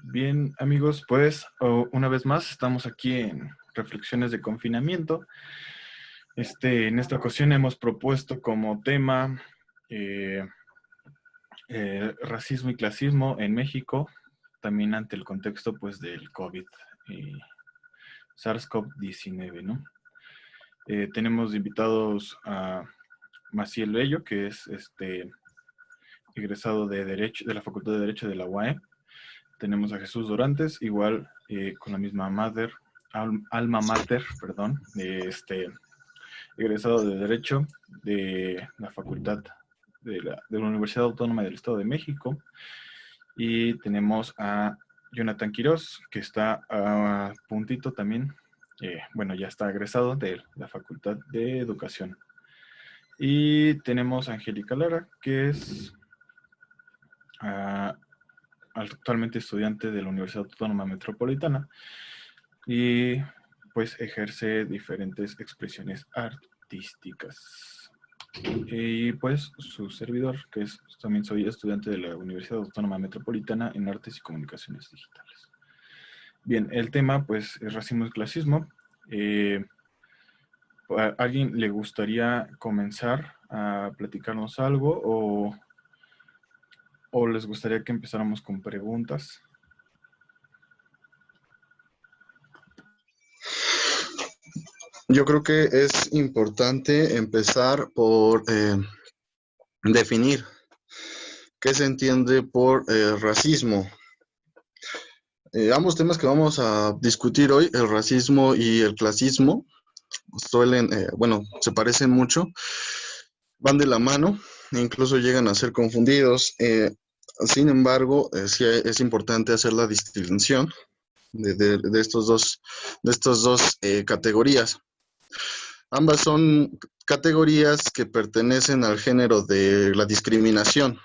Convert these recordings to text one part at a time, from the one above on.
Bien, amigos, pues una vez más estamos aquí en Reflexiones de Confinamiento. En esta ocasión hemos propuesto como tema eh, racismo y clasismo en México, también ante el contexto pues del COVID y SARS-CoV-19, ¿no? Tenemos invitados a Maciel Bello, que es egresado de Derecho, de la Facultad de Derecho de la UAE. Tenemos a Jesús Dorantes, igual con la misma alma mater, perdón, egresado de Derecho de la Facultad de la Universidad Autónoma del Estado de México. Y tenemos a Jonathan Quiroz, que está a puntito también, bueno, ya está egresado de la Facultad de Educación. Y tenemos a Angélica Lara, que es actualmente estudiante de la Universidad Autónoma Metropolitana y pues ejerce diferentes expresiones artísticas. Y pues su servidor, que es, también soy estudiante de la Universidad Autónoma Metropolitana en Artes y Comunicaciones Digitales. Bien, el tema pues es racismo y clasismo. ¿A alguien le gustaría comenzar a platicarnos algo o les gustaría que empezáramos con preguntas? Yo creo que es importante empezar por definir qué se entiende por racismo. Ambos temas que vamos a discutir hoy, el racismo y el clasismo, se parecen mucho, van de la mano, e incluso llegan a ser confundidos. Sin embargo, sí es importante hacer la distinción de estos dos categorías. Ambas son categorías que pertenecen al género de la discriminación.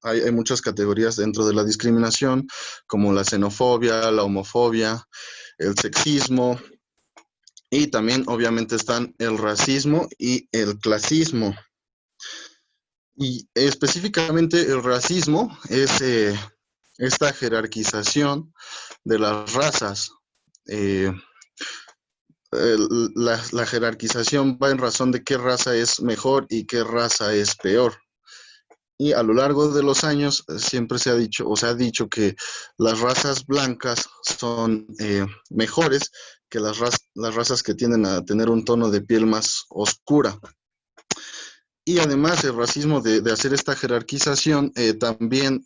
Hay muchas categorías dentro de la discriminación, como la xenofobia, la homofobia, el sexismo, y también obviamente están el racismo y el clasismo. Y específicamente el racismo es esta jerarquización de las razas. Eh, la jerarquización va en razón de qué raza es mejor y qué raza es peor. Y a lo largo de los años siempre se ha dicho, o se ha dicho que las razas blancas son mejores que las razas que tienden a tener un tono de piel más oscura. Y además el racismo de hacer esta jerarquización también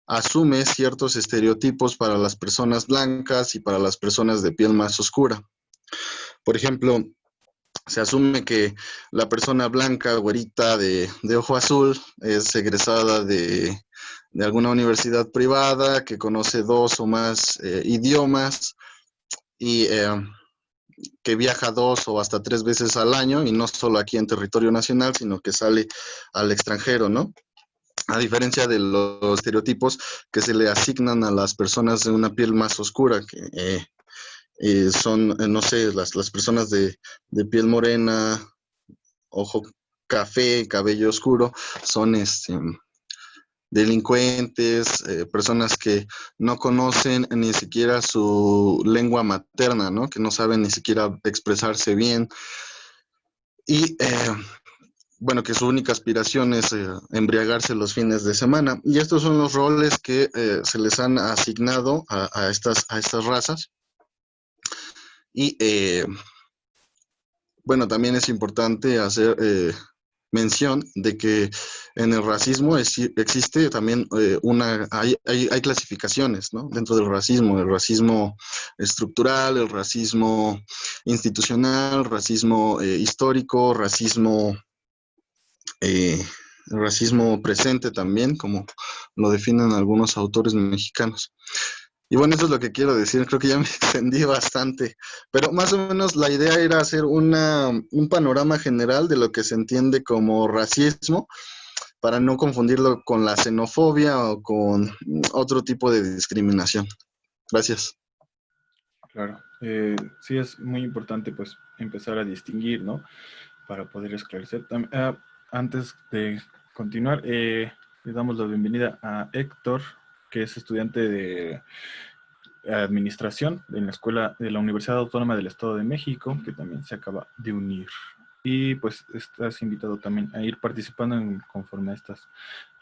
asume ciertos estereotipos para las personas blancas y para las personas de piel más oscura. Por ejemplo, se asume que la persona blanca, güerita, de ojo azul, es egresada de alguna universidad privada, que conoce dos o más idiomas y que viaja 2 o hasta 3 veces al año, y no solo aquí en territorio nacional, sino que sale al extranjero, ¿no? A diferencia de los estereotipos que se le asignan a las personas de una piel más oscura, que son, no sé, las personas de piel morena, ojo café, cabello oscuro, son delincuentes, personas que no conocen ni siquiera su lengua materna, ¿no? Que no saben ni siquiera expresarse bien. Y bueno, que su única aspiración es embriagarse los fines de semana. Y estos son los roles que se les han asignado a estas razas. Y bueno, también es importante hacer mención de que en el racismo existe también hay clasificaciones, ¿no? Dentro del racismo, el racismo estructural, el racismo institucional, racismo histórico, racismo presente también, como lo definen algunos autores mexicanos. Y bueno, eso es lo que quiero decir. Creo que ya me extendí bastante, pero más o menos la idea era hacer un panorama general de lo que se entiende como racismo, para no confundirlo con la xenofobia o con otro tipo de discriminación. Gracias. Claro, sí es muy importante pues empezar a distinguir, ¿no? Para poder esclarecer. Antes de continuar, le damos la bienvenida a Héctor. que es estudiante de administración en la escuela de la Universidad Autónoma del Estado de México, que también se acaba de unir. Y pues estás invitado también a ir participando conforme a estas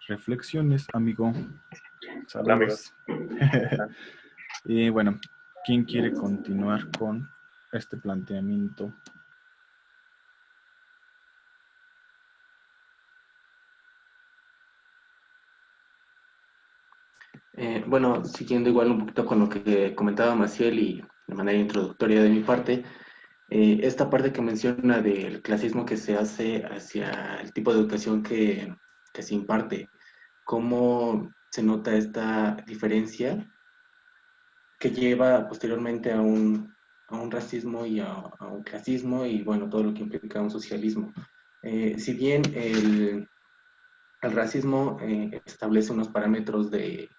reflexiones, amigo. Hola, amigos. Saludos. Y bueno, ¿quién quiere continuar con este planteamiento? Bueno, siguiendo igual un poquito con lo que comentaba Maciel y de manera introductoria de mi parte, esta parte que menciona del clasismo que se hace hacia el tipo de educación que se imparte, cómo se nota esta diferencia que lleva posteriormente a un racismo y a un clasismo y bueno, todo lo que implica un socialismo. Si bien el racismo establece unos parámetros de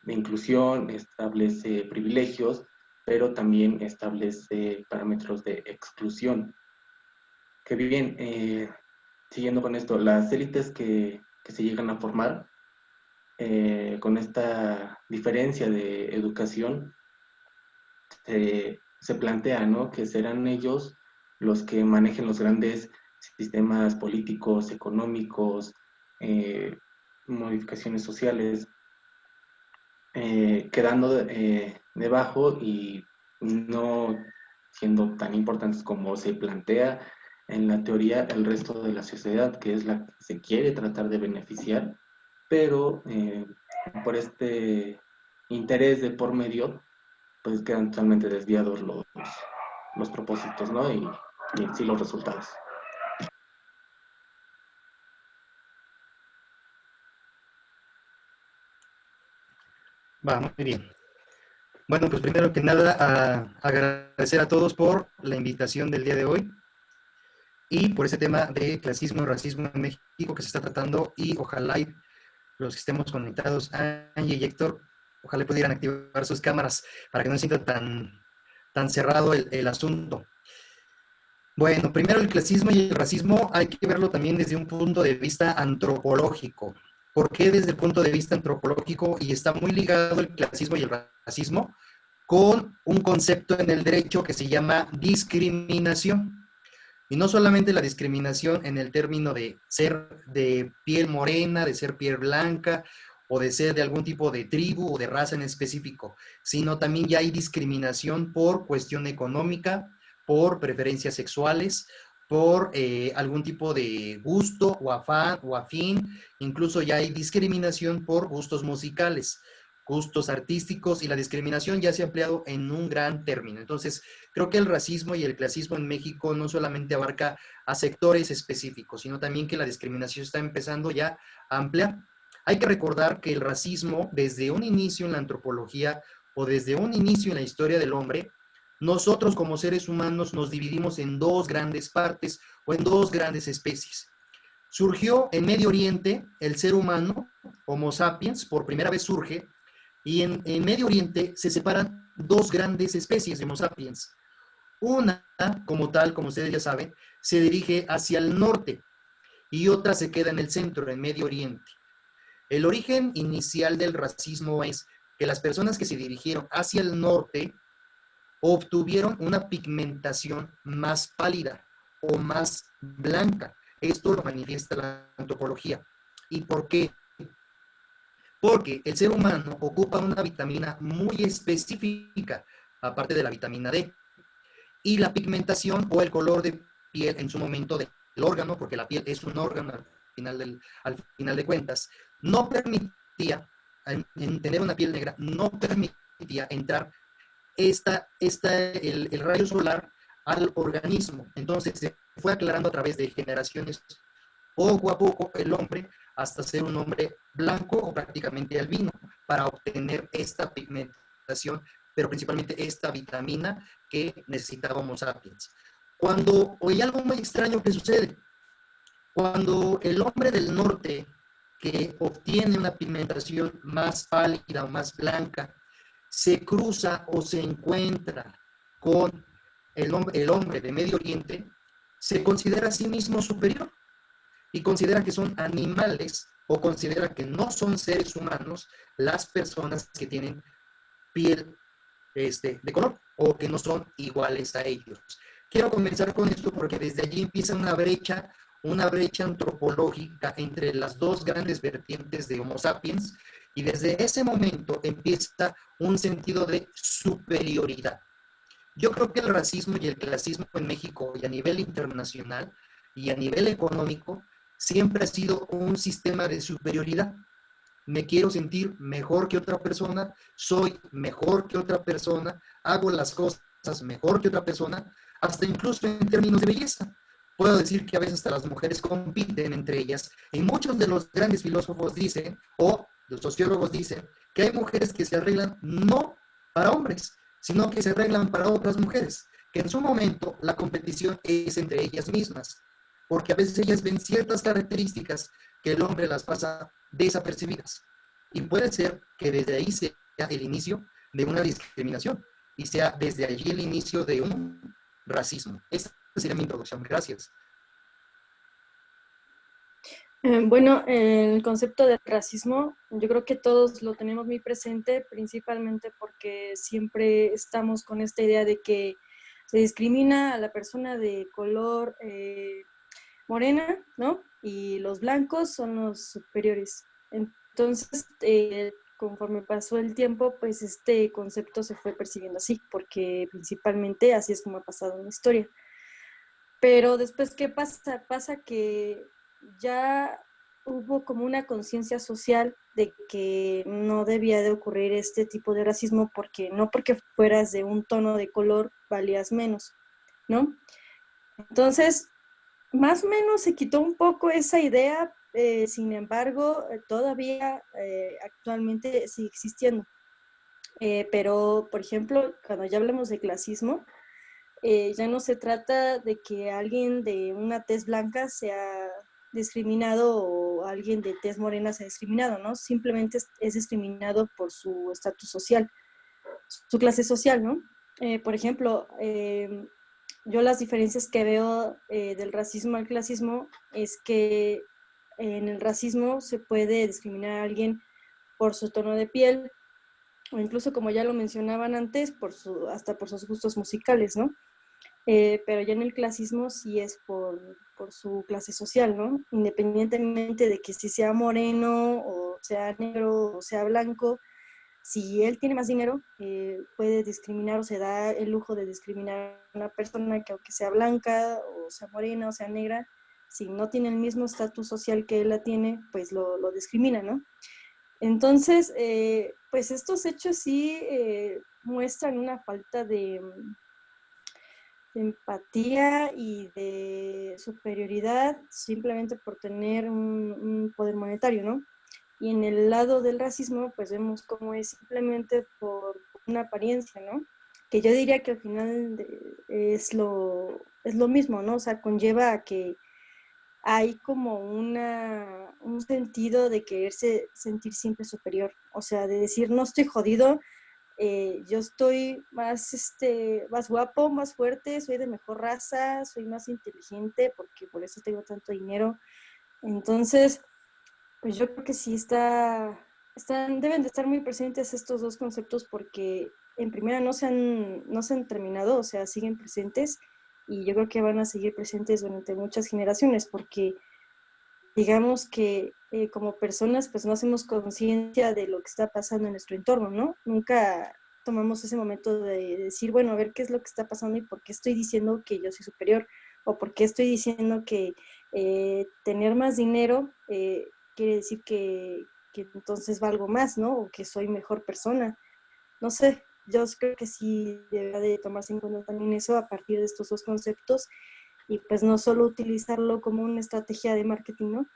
inclusión, establece privilegios, pero también establece parámetros de exclusión. Que bien, siguiendo con esto, las élites que se llegan a formar con esta diferencia de educación, se plantea, ¿no?, que serán ellos los que manejen los grandes sistemas políticos, económicos, modificaciones sociales, quedando debajo y no siendo tan importantes como se plantea en la teoría el resto de la sociedad, que es la que se quiere tratar de beneficiar, pero por este interés de por medio, pues quedan totalmente desviados los propósitos, ¿no? Y sí los resultados. Va, muy bien. Bueno, pues primero que nada, agradecer a todos por la invitación del día de hoy y por ese tema de clasismo y racismo en México que se está tratando, y ojalá y los que estemos conectados, Angie y Héctor, ojalá pudieran activar sus cámaras para que no se sienta tan cerrado el asunto. Bueno, primero el clasismo y el racismo hay que verlo también desde un punto de vista antropológico. ¿Por qué desde el punto de vista antropológico? Y está muy ligado el clasismo y el racismo con un concepto en el derecho que se llama discriminación. Y no solamente la discriminación en el término de ser de piel morena, de ser piel blanca, o de ser de algún tipo de tribu o de raza en específico, sino también ya hay discriminación por cuestión económica, por preferencias sexuales, por algún tipo de gusto o afán o afín, incluso ya hay discriminación por gustos musicales, gustos artísticos, y la discriminación ya se ha empleado en un gran término. Entonces, creo que el racismo y el clasismo en México no solamente abarca a sectores específicos, sino también que la discriminación está empezando ya a ampliar. Hay que recordar que el racismo, desde un inicio en la antropología o desde un inicio en la historia del hombre, nosotros como seres humanos nos dividimos en dos grandes partes o en dos grandes especies. Surgió en Medio Oriente el ser humano, Homo sapiens, por primera vez surge, y en Medio Oriente se separan dos grandes especies de Homo sapiens. Una, como tal, como ustedes ya saben, se dirige hacia el norte y otra se queda en el centro, en Medio Oriente. El origen inicial del racismo es que las personas que se dirigieron hacia el norte obtuvieron una pigmentación más pálida o más blanca. Esto lo manifiesta la antropología. ¿Y por qué? Porque el ser humano ocupa una vitamina muy específica, aparte de la vitamina D. Y la pigmentación o el color de piel en su momento del órgano, porque la piel es un órgano al final de cuentas, no permitía, en tener una piel negra, no permitía entrar el rayo solar al organismo. Entonces se fue aclarando a través de generaciones, poco a poco, el hombre hasta ser un hombre blanco o prácticamente albino, para obtener esta pigmentación, pero principalmente esta vitamina que necesitaba Homo sapiens. Hay algo muy extraño que sucede. Cuando el hombre del norte, que obtiene una pigmentación más pálida o más blanca, se cruza o se encuentra con el hombre de Medio Oriente, se considera a sí mismo superior y considera que son animales o considera que no son seres humanos las personas que tienen piel de color o que no son iguales a ellos. Quiero comenzar con esto porque desde allí empieza una brecha antropológica entre las dos grandes vertientes de Homo sapiens, y desde ese momento empieza un sentido de superioridad. Yo creo que el racismo y el clasismo en México y a nivel internacional y a nivel económico siempre ha sido un sistema de superioridad. Me quiero sentir mejor que otra persona, soy mejor que otra persona, hago las cosas mejor que otra persona, hasta incluso en términos de belleza. Puedo decir que a veces hasta las mujeres compiten entre ellas, y muchos de los grandes filósofos dicen, o los sociólogos dicen, que hay mujeres que se arreglan no para hombres, sino que se arreglan para otras mujeres, que en su momento la competición es entre ellas mismas, porque a veces ellas ven ciertas características que el hombre las pasa desapercibidas. Y puede ser que desde ahí sea el inicio de una discriminación y sea desde allí el inicio de un racismo. Esa sería mi introducción. Gracias. Bueno, el concepto de racismo, yo creo que todos lo tenemos muy presente, principalmente porque siempre estamos con esta idea de que se discrimina a la persona de color morena, ¿no? Y los blancos son los superiores. Entonces, conforme pasó el tiempo, pues este concepto se fue percibiendo así, porque principalmente así es como ha pasado en la historia. Pero después, ¿qué pasa? Pasa que ya hubo como una conciencia social de que no debía de ocurrir este tipo de racismo, porque no porque fueras de un tono de color valías menos, ¿no? Entonces, más o menos se quitó un poco esa idea, sin embargo, todavía actualmente sigue existiendo. Pero, por ejemplo, cuando ya hablamos de clasismo, ya no se trata de que alguien de una tez blanca sea discriminado o alguien de tez morena sea discriminado, ¿no? Simplemente es discriminado por su estatus social, su clase social, ¿no? Por ejemplo, yo las diferencias que veo del racismo al clasismo es que en el racismo se puede discriminar a alguien por su tono de piel, o incluso, como ya lo mencionaban antes, hasta por sus gustos musicales, ¿no? Pero ya en el clasismo sí es por su clase social, ¿no? Independientemente de que si sea moreno, o sea negro, o sea blanco, si él tiene más dinero, puede discriminar o se da el lujo de discriminar a una persona que aunque sea blanca, o sea morena, o sea negra, si no tiene el mismo estatus social que él la tiene, pues lo discrimina, ¿no? Entonces, pues estos hechos sí muestran una falta de empatía y de superioridad simplemente por tener un poder monetario, ¿no? Y en el lado del racismo, pues vemos cómo es simplemente por una apariencia, ¿no? Que yo diría que al final es lo mismo, ¿no? O sea, conlleva a que hay como un sentido de quererse sentir siempre superior. O sea, de decir, no estoy jodido, yo estoy más guapo, más fuerte, soy de mejor raza, soy más inteligente, porque por eso tengo tanto dinero. Entonces, pues yo creo que sí deben de estar muy presentes estos dos conceptos, porque en primera no se han terminado, o sea, siguen presentes, y yo creo que van a seguir presentes durante muchas generaciones, porque digamos que como personas pues no hacemos conciencia de lo que está pasando en nuestro entorno, ¿no? Nunca tomamos ese momento de decir, bueno, a ver qué es lo que está pasando y por qué estoy diciendo que yo soy superior, o por qué estoy diciendo que tener más dinero quiere decir que entonces valgo más, ¿no? O que soy mejor persona. No sé, yo creo que sí debería de tomarse en cuenta también eso a partir de estos dos conceptos, y pues no solo utilizarlo como una estrategia de marketing, ¿no?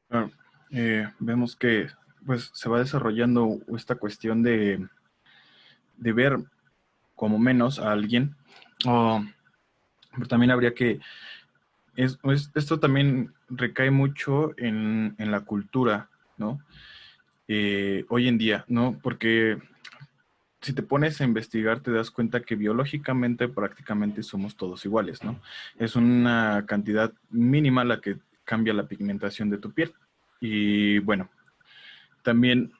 Claro, vemos que pues se va desarrollando esta cuestión de ver como menos a alguien. Pero también habría que, esto también recae mucho en la cultura, ¿no? Hoy en día, ¿no? Porque si te pones a investigar, te das cuenta que biológicamente prácticamente somos todos iguales, ¿no? Es una cantidad mínima la que cambia la pigmentación de tu piel. Y bueno, también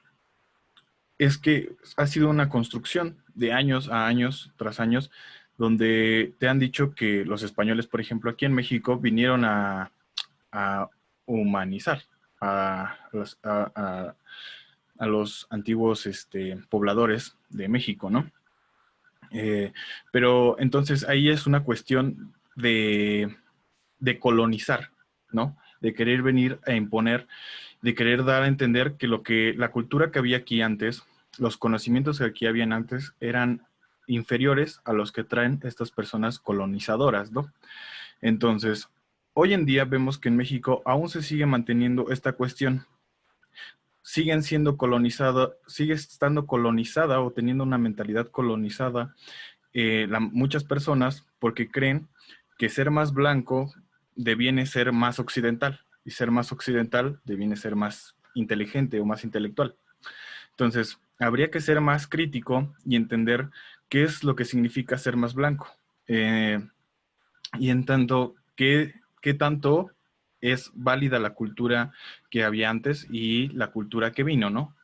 es que ha sido una construcción de años a años tras años, donde te han dicho que los españoles, por ejemplo, aquí en México, vinieron a humanizar a los antiguos pobladores de México, ¿no? Pero entonces ahí es una cuestión de colonizar, ¿no? De querer venir a imponer, de querer dar a entender que la cultura que había aquí antes, los conocimientos que aquí habían antes eran inferiores a los que traen estas personas colonizadoras, ¿no? Entonces, hoy en día vemos que en México aún se sigue manteniendo esta cuestión. Sigue estando colonizada o teniendo una mentalidad colonizada muchas personas porque creen que ser más blanco deviene ser más occidental y ser más occidental deviene ser más inteligente o más intelectual. Entonces, habría que ser más crítico y entender qué es lo que significa ser más blanco. Y en tanto, qué tanto es válida la cultura que había antes y la cultura que vino, ¿no?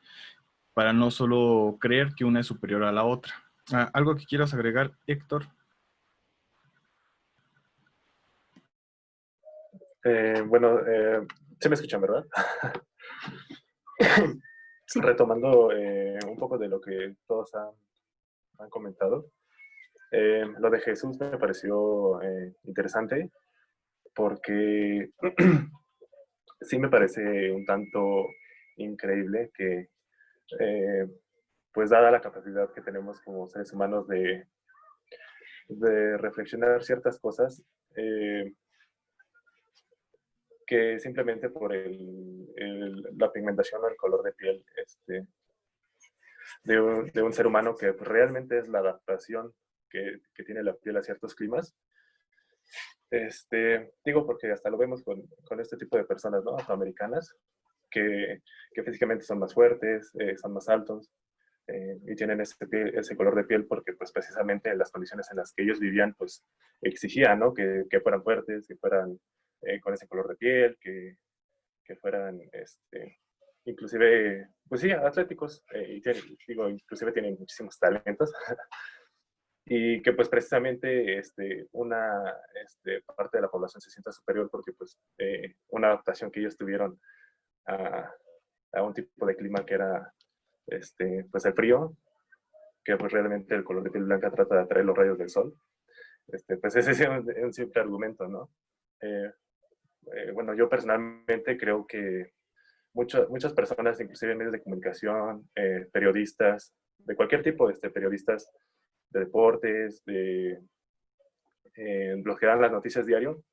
Para no solo creer que una es superior a la otra. ¿Algo que quieras agregar, Héctor? Bueno, sí me escuchan, ¿verdad? Sí. Retomando un poco de lo que todos han comentado, lo de Jesús me pareció interesante porque sí me parece un tanto increíble que, pues dada la capacidad que tenemos como seres humanos de reflexionar ciertas cosas, que simplemente por la pigmentación o el color de piel de un ser humano, que pues, realmente es la adaptación que tiene la piel a ciertos climas. Digo porque hasta lo vemos con este tipo de personas, ¿no? Afroamericanas, que físicamente son más fuertes, son más altos, y tienen ese color de piel porque pues precisamente las condiciones en las que ellos vivían pues exigían, ¿no? Que fueran fuertes, que fueran con ese color de piel, que fueran inclusive, pues sí, atléticos, y digo, inclusive tienen muchísimos talentos. Y que pues precisamente una parte de la población se sienta superior porque pues una adaptación que ellos tuvieron a un tipo de clima que era pues el frío, que pues realmente el color de piel blanca trata de atraer los rayos del sol. Pues ese es un simple argumento, ¿no? Bueno, yo personalmente creo que muchas personas, inclusive medios de comunicación, periodistas, de cualquier tipo, periodistas de deportes, los que dan las noticias diario,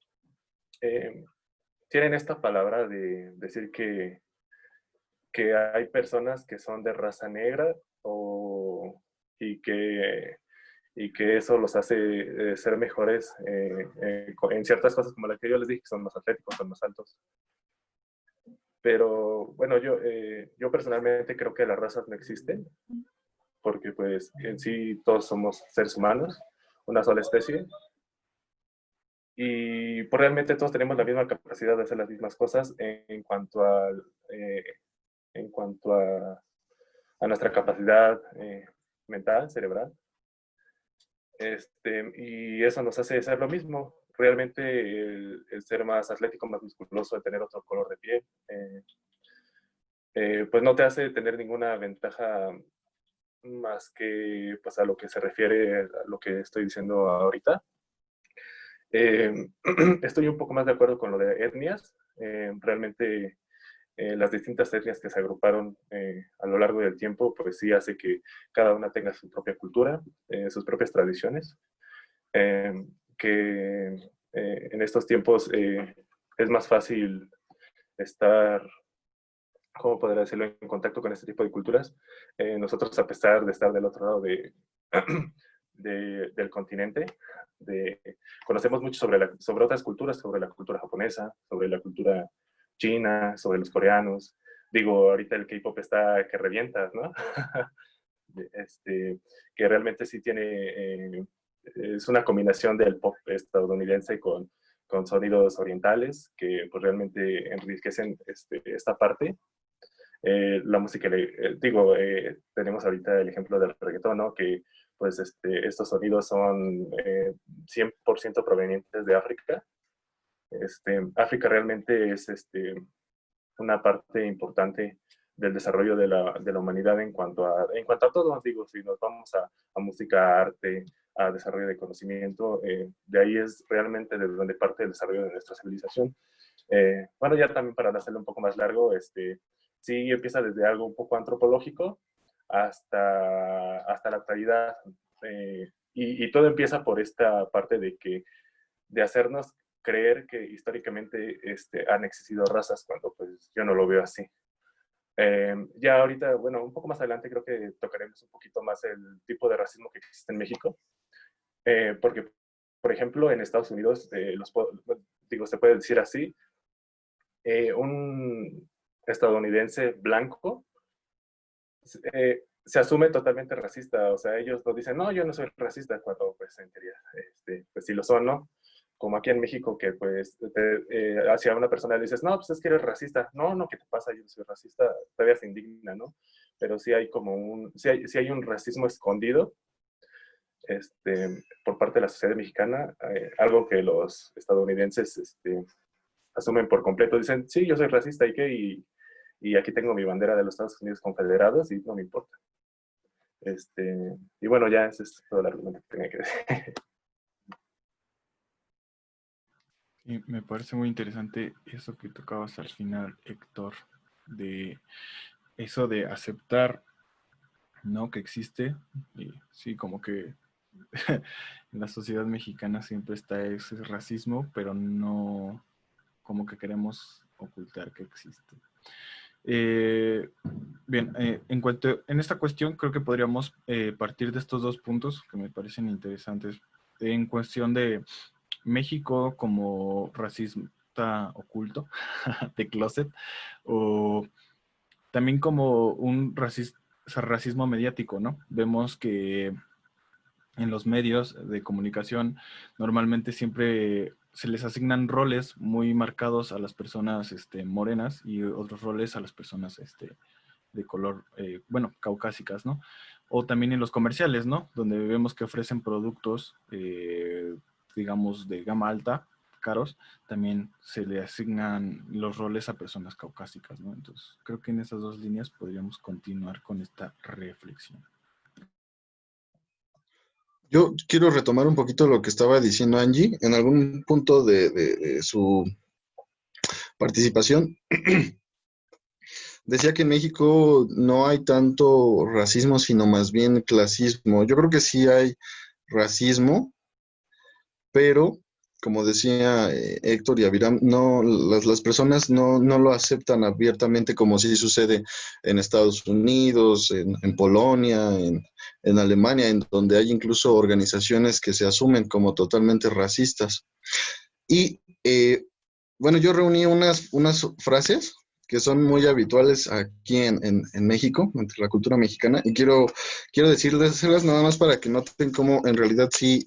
tienen esta palabra de decir que hay personas que son de raza negra y que eso los hace ser mejores en ciertas cosas como la que yo les dije, que son más atléticos, son más altos. Pero bueno, yo personalmente creo que las razas no existen, porque pues en sí todos somos seres humanos, una sola especie, y pues, realmente todos tenemos la misma capacidad de hacer las mismas cosas en cuanto a nuestra capacidad mental, cerebral. Y eso nos hace ser lo mismo. Realmente el ser más atlético, más musculoso, el tener otro color de piel, pues no te hace tener ninguna ventaja más que pues, a lo que se refiere a lo que estoy diciendo ahorita. Estoy un poco más de acuerdo con lo de etnias. Realmente las distintas etnias que se agruparon a lo largo del tiempo, pues sí hace que cada una tenga su propia cultura, sus propias tradiciones, que en estos tiempos es más fácil estar, ¿cómo podría decirlo?, en contacto con este tipo de culturas. Nosotros, a pesar de estar del otro lado del continente, conocemos mucho sobre otras culturas, sobre la cultura japonesa, sobre la cultura china, sobre los coreanos. Digo, ahorita el K-pop está que revienta, ¿no? Que realmente sí tiene, es una combinación del pop estadounidense con con sonidos orientales que pues, realmente enriquecen esta parte. La música, tenemos ahorita el ejemplo del reggaetón, ¿no? Que pues estos sonidos son 100% provenientes de África. África realmente es una parte importante del desarrollo de la humanidad en cuanto a todo. Digo, si nos vamos a música, arte, a desarrollo de conocimiento, de ahí es realmente de donde parte el desarrollo de nuestra civilización. Bueno, ya también para hacerlo un poco más largo, sí empieza desde algo un poco antropológico hasta la actualidad. Y todo empieza por esta parte de hacernos creer que históricamente han existido razas cuando pues yo no lo veo así. Ya ahorita, bueno, un poco más adelante creo que tocaremos un poquito más el tipo de racismo que existe en México, porque, por ejemplo, en Estados Unidos, se puede decir así, un estadounidense blanco se asume totalmente racista. O sea, ellos no dicen, no, yo no soy racista, cuando pues en teoría, pues sí lo son, ¿no? Como aquí en México, que pues hacia una persona le dices, no, pues es que eres racista. No, no, ¿qué te pasa? Yo no soy racista. Todavía se indigna, ¿no? Pero sí hay como sí hay un racismo escondido por parte de la sociedad mexicana, algo que los estadounidenses asumen por completo. Dicen, sí, yo soy racista, ¿y qué? Y aquí tengo mi bandera de los Estados Unidos Confederados y no me importa. Y bueno, ya ese es todo el argumento que tenía que decir. Y me parece muy interesante eso que tocabas al final, Héctor, de eso de aceptar, ¿no? Que existe. Y sí, como que en la sociedad mexicana siempre está ese racismo, pero no como que queremos ocultar que existe. Bien, en esta cuestión creo que podríamos partir de estos dos puntos que me parecen interesantes. En cuestión de México como racista oculto, de closet, o también como un racismo mediático, ¿no? Vemos que en los medios de comunicación normalmente siempre se les asignan roles muy marcados a las personas morenas y otros roles a las personas de color, caucásicas, ¿no? O también en los comerciales, ¿no? Donde vemos que ofrecen productos, digamos, de gama alta, caros, también se le asignan los roles a personas caucásicas, ¿no? Entonces, creo que en esas dos líneas podríamos continuar con esta reflexión. Yo quiero retomar un poquito lo que estaba diciendo Angie en algún punto de su participación. Decía que en México no hay tanto racismo, sino más bien clasismo. Yo creo que sí hay racismo, pero como decía Héctor y Aviram, no, las personas no lo aceptan abiertamente como sí sucede en Estados Unidos, en Polonia, en Alemania, en donde hay incluso organizaciones que se asumen como totalmente racistas. Y bueno, yo reuní unas frases que son muy habituales aquí en México, entre la cultura mexicana, y quiero decirles nada más para que noten cómo en realidad sí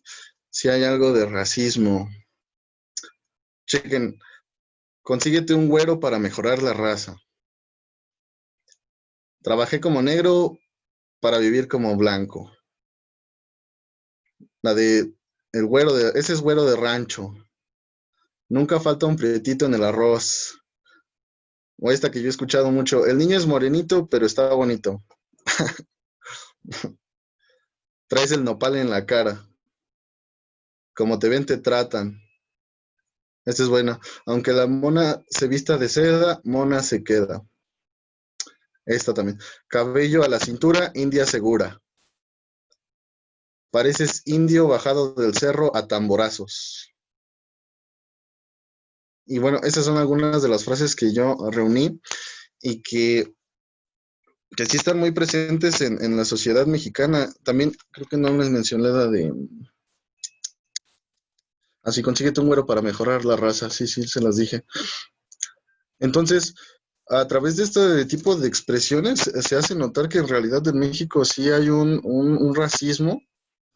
hay algo de racismo. Chequen, consíguete un güero para mejorar la raza. Trabajé como negro para vivir como blanco. La de ese es güero de rancho. Nunca falta un prietito en el arroz. O esta que yo he escuchado mucho, el niño es morenito, pero está bonito. Traes el nopal en la cara. Como te ven, te tratan. Esta es buena. Aunque la mona se vista de seda, mona se queda. Esta también. Cabello a la cintura, india segura. Pareces indio bajado del cerro a tamborazos. Y bueno, esas son algunas de las frases que yo reuní y que sí están muy presentes en la sociedad mexicana. También creo que no les mencioné la de... Así consíguete un güero para mejorar la raza. Sí, se las dije. Entonces, a través de este tipo de expresiones se hace notar que en realidad en México sí hay un racismo,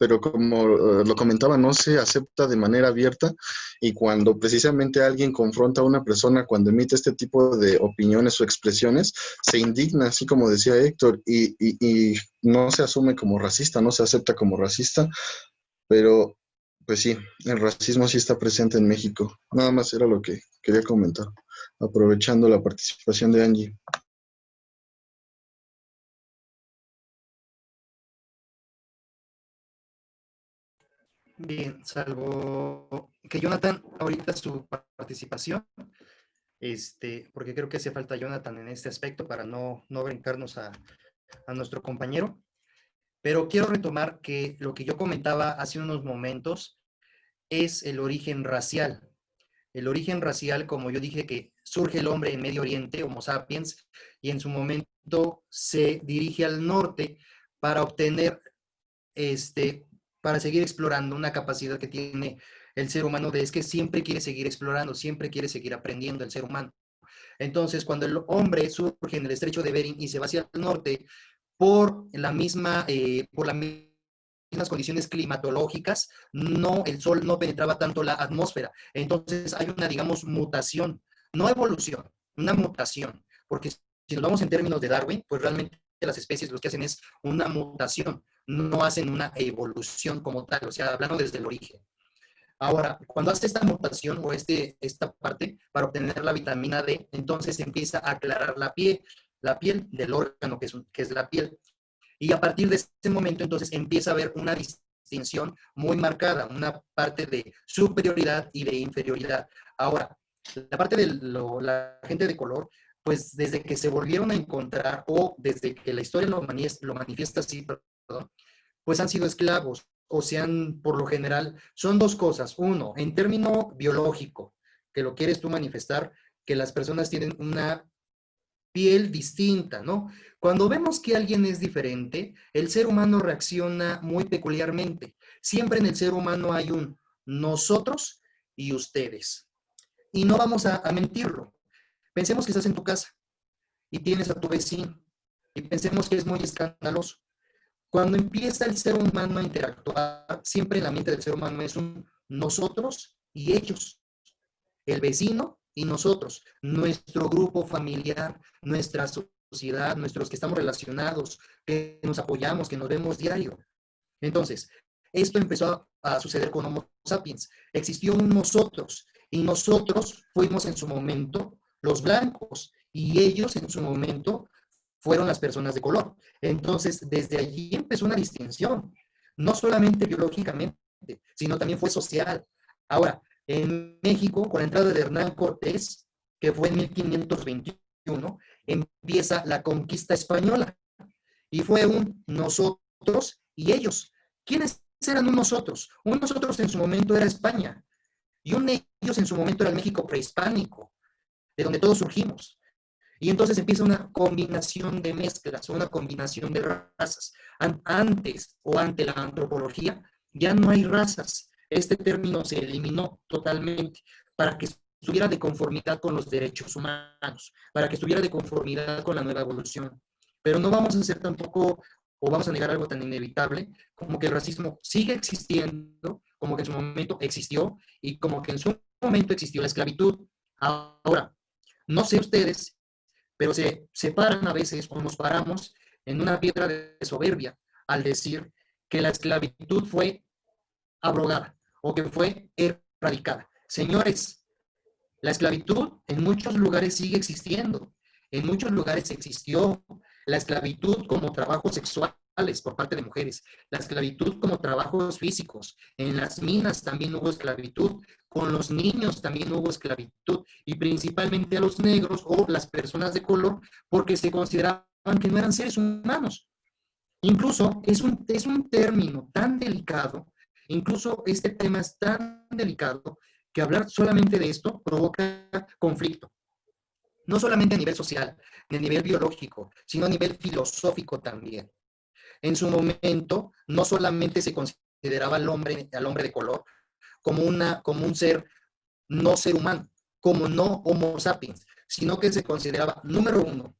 pero como lo comentaba, no se acepta de manera abierta, y cuando precisamente alguien confronta a una persona cuando emite este tipo de opiniones o expresiones, se indigna, así como decía Héctor, y no se asume como racista, no se acepta como racista, pero pues sí, el racismo sí está presente en México. Nada más era lo que quería comentar, aprovechando la participación de Angie. Bien, salvo que Jonathan, ahorita su participación, porque creo que hace falta Jonathan en este aspecto para no brincarnos a nuestro compañero, pero quiero retomar que lo que yo comentaba hace unos momentos es el origen racial. El origen racial, como yo dije, que surge el hombre en Medio Oriente, Homo sapiens, y en su momento se dirige al norte para obtener, para seguir explorando una capacidad que tiene el ser humano es que siempre quiere seguir explorando, siempre quiere seguir aprendiendo el ser humano. Entonces, cuando el hombre surge en el estrecho de Bering y se va hacia el norte por las mismas condiciones climatológicas, el sol no penetraba tanto la atmósfera. Entonces hay una, digamos, mutación, no evolución, una mutación, porque si nos vamos en términos de Darwin, pues realmente las especies lo que hacen es una mutación, no hacen una evolución como tal, o sea, hablando desde el origen. Ahora, cuando hace esta mutación o esta parte para obtener la vitamina D, entonces empieza a aclarar la piel del órgano que es la piel. Y a partir de ese momento, entonces, empieza a haber una distinción muy marcada, una parte de superioridad y de inferioridad. Ahora, la parte de la gente de color, pues desde que se volvieron a encontrar o desde que la historia lo manifiesta así, perdón, pues han sido esclavos, o sean, por lo general, son dos cosas. Uno, en término biológico, que lo quieres tú manifestar, que las personas tienen una piel distinta, ¿no? Cuando vemos que alguien es diferente, el ser humano reacciona muy peculiarmente. Siempre en el ser humano hay un nosotros y ustedes. Y no vamos a mentirlo. Pensemos que estás en tu casa y tienes a tu vecino y pensemos que es muy escandaloso. Cuando empieza el ser humano a interactuar, siempre en la mente del ser humano es un nosotros y ellos, el vecino y nosotros, nuestro grupo familiar, nuestra sociedad, nuestros que estamos relacionados, que nos apoyamos, que nos vemos diario. Entonces, esto empezó a suceder con Homo sapiens. Existió un nosotros y nosotros fuimos en su momento los blancos y ellos en su momento fueron las personas de color. Entonces, desde allí empezó una distinción, no solamente biológicamente, sino también fue social. Ahora, en México, con la entrada de Hernán Cortés, que fue en 1521, empieza la conquista española. Y fue un nosotros y ellos. ¿Quiénes eran un nosotros? Un nosotros en su momento era España. Y un ellos en su momento era el México prehispánico, de donde todos surgimos. Y entonces empieza una combinación de mezclas, una combinación de razas. Antes o ante la antropología, ya no hay razas. Este término se eliminó totalmente para que estuviera de conformidad con los derechos humanos, para que estuviera de conformidad con la nueva evolución. Pero no vamos a hacer tampoco, o vamos a negar algo tan inevitable, como que el racismo sigue existiendo, como que en su momento existió, y como que en su momento existió la esclavitud. Ahora, no sé ustedes, pero se paran a veces, o nos paramos en una piedra de soberbia al decir que la esclavitud fue abrogada o que fue erradicada. Señores, la esclavitud en muchos lugares sigue existiendo. En muchos lugares existió la esclavitud como trabajos sexuales por parte de mujeres, la esclavitud como trabajos físicos. En las minas también hubo esclavitud, con los niños también hubo esclavitud, y principalmente a los negros o las personas de color, porque se consideraban que no eran seres humanos. Incluso es un término tan delicado, incluso este tema es tan delicado, que hablar solamente de esto provoca conflicto. No solamente a nivel social, ni a nivel biológico, sino a nivel filosófico también. En su momento, no solamente se consideraba al hombre de color como un ser no ser humano, como no Homo sapiens, sino que se consideraba, número uno,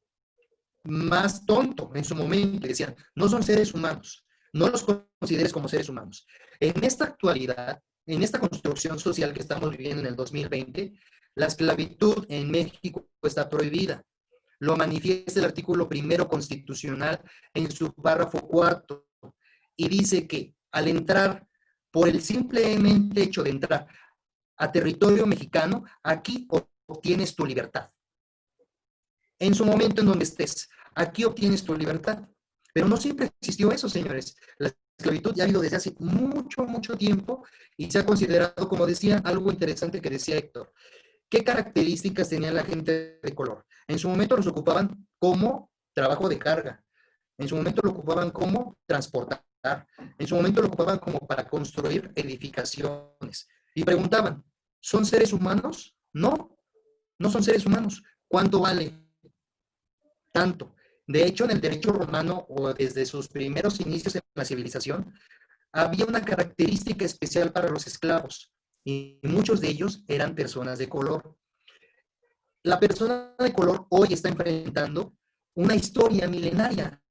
más tonto en su momento. Decían, no son seres humanos, No los consideres como seres humanos. En esta actualidad, en esta construcción social que estamos viviendo en el 2020, la esclavitud en México está prohibida. Lo manifiesta el artículo 1 constitucional en su párrafo 4 y dice que al entrar, por el simplemente hecho de entrar a territorio mexicano, aquí obtienes tu libertad. En su momento en donde estés, aquí obtienes tu libertad. Pero no siempre existió eso, señores. La esclavitud ya ha habido desde hace mucho, mucho tiempo y se ha considerado, como decía, algo interesante que decía Héctor. ¿Qué características tenía la gente de color? En su momento los ocupaban como trabajo de carga. En su momento lo ocupaban como transportar. En su momento lo ocupaban como para construir edificaciones. Y preguntaban, ¿son seres humanos? No, no son seres humanos. ¿Cuánto vale? Tanto. De hecho, en el derecho romano, o desde sus primeros inicios en la civilización, había una característica especial para los esclavos, y muchos de ellos eran personas de color. La persona de color hoy está enfrentando una historia milenaria.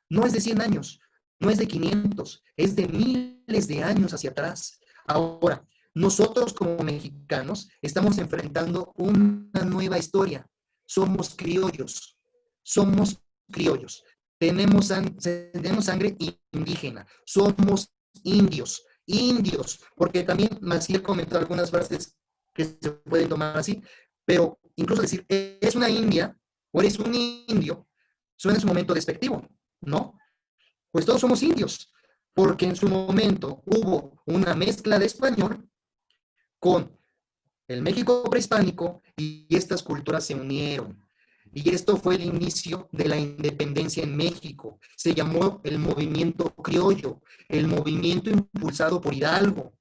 No es de 100 años, no es de 500, es de miles de años hacia atrás. Ahora, nosotros como mexicanos estamos enfrentando una nueva historia. Somos criollos, somos criollos. Tenemos sangre indígena, somos indios, indios, porque también Maciel comentó algunas frases que se pueden tomar así, pero incluso decir, es una india o eres un indio, suena en su momento despectivo, ¿no? Pues todos somos indios, porque en su momento hubo una mezcla de español con el México prehispánico y estas culturas se unieron. Y esto fue el inicio de la independencia en México. Se llamó el movimiento criollo, el movimiento impulsado por Hidalgo,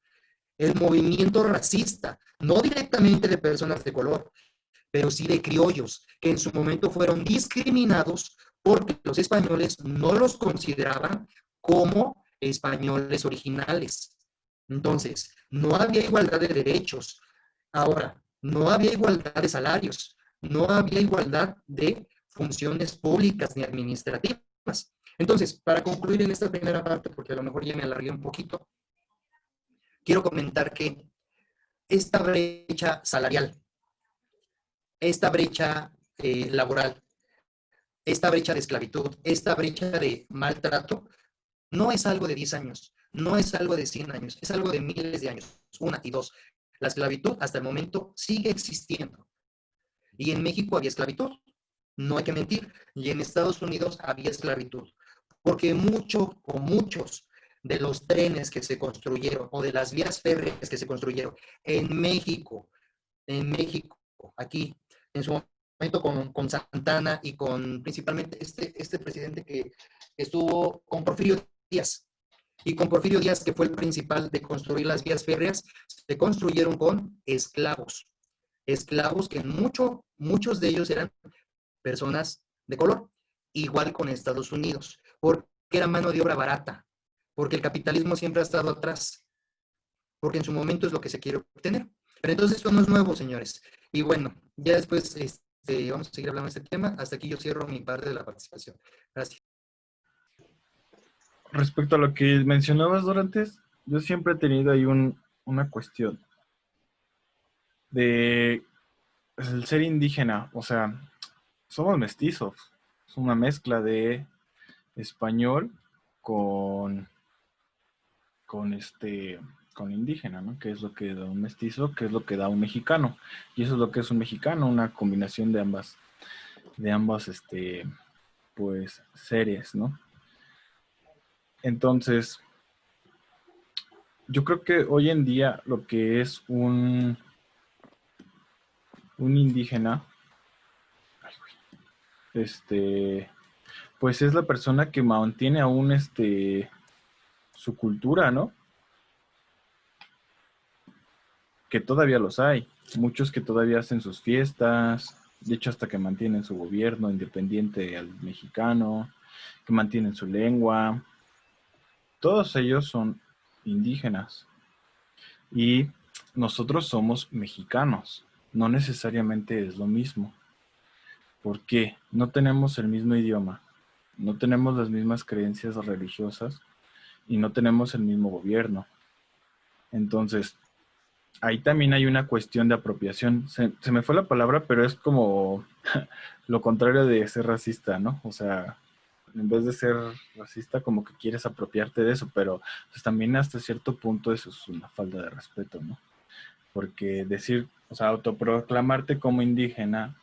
el movimiento racista, no directamente de personas de color, pero sí de criollos, que en su momento fueron discriminados porque los españoles no los consideraban como españoles originales. Entonces, no había igualdad de derechos. Ahora, no había igualdad de salarios, no había igualdad de funciones públicas ni administrativas. Entonces, para concluir en esta primera parte, porque a lo mejor ya me alargué un poquito, quiero comentar que esta brecha salarial, esta brecha laboral, esta brecha de esclavitud, esta brecha de maltrato, no es algo de 10 años, no es algo de 100 años, es algo de miles de años. Una y dos, la esclavitud hasta el momento sigue existiendo. Y en México había esclavitud, no hay que mentir, y en Estados Unidos había esclavitud, porque muchos de los trenes que se construyeron o de las vías férreas que se construyeron en México, aquí, en su momento con Santana y con principalmente este presidente que estuvo con Porfirio Díaz. Y con Porfirio Díaz, que fue el principal de construir las vías férreas, se construyeron con esclavos. Esclavos que muchos de ellos eran personas de color. Igual con Estados Unidos, porque era mano de obra barata, porque el capitalismo siempre ha estado atrás, porque en su momento es lo que se quiere obtener. Pero entonces esto no es nuevo, señores. Y bueno, ya después vamos a seguir hablando de este tema. Hasta aquí yo cierro mi parte de la participación. Gracias. Respecto a lo que mencionabas, Dorantes, yo siempre he tenido ahí una cuestión de el ser indígena. O sea, somos mestizos. Es una mezcla de español con indígena, ¿no? ¿Qué es lo que da un mestizo? ¿Qué es lo que da un mexicano? Y eso es lo que es un mexicano, una combinación de ambas, pues, series, ¿no? Entonces, yo creo que hoy en día lo que es un indígena, pues es la persona que mantiene aún su cultura, ¿no? Que todavía los hay. Muchos que todavía hacen sus fiestas, de hecho hasta que mantienen su gobierno independiente al mexicano, que mantienen su lengua. Todos ellos son indígenas. Y nosotros somos mexicanos. No necesariamente es lo mismo. ¿Por qué? No tenemos el mismo idioma. No tenemos las mismas creencias religiosas. y no tenemos el mismo gobierno. Entonces, ahí también hay una cuestión de apropiación. Se me fue la palabra, pero es como lo contrario de ser racista, ¿no? O sea, en vez de ser racista, como que quieres apropiarte de eso, pero pues también hasta cierto punto eso es una falta de respeto, ¿no? Porque decir, o sea, autoproclamarte como indígena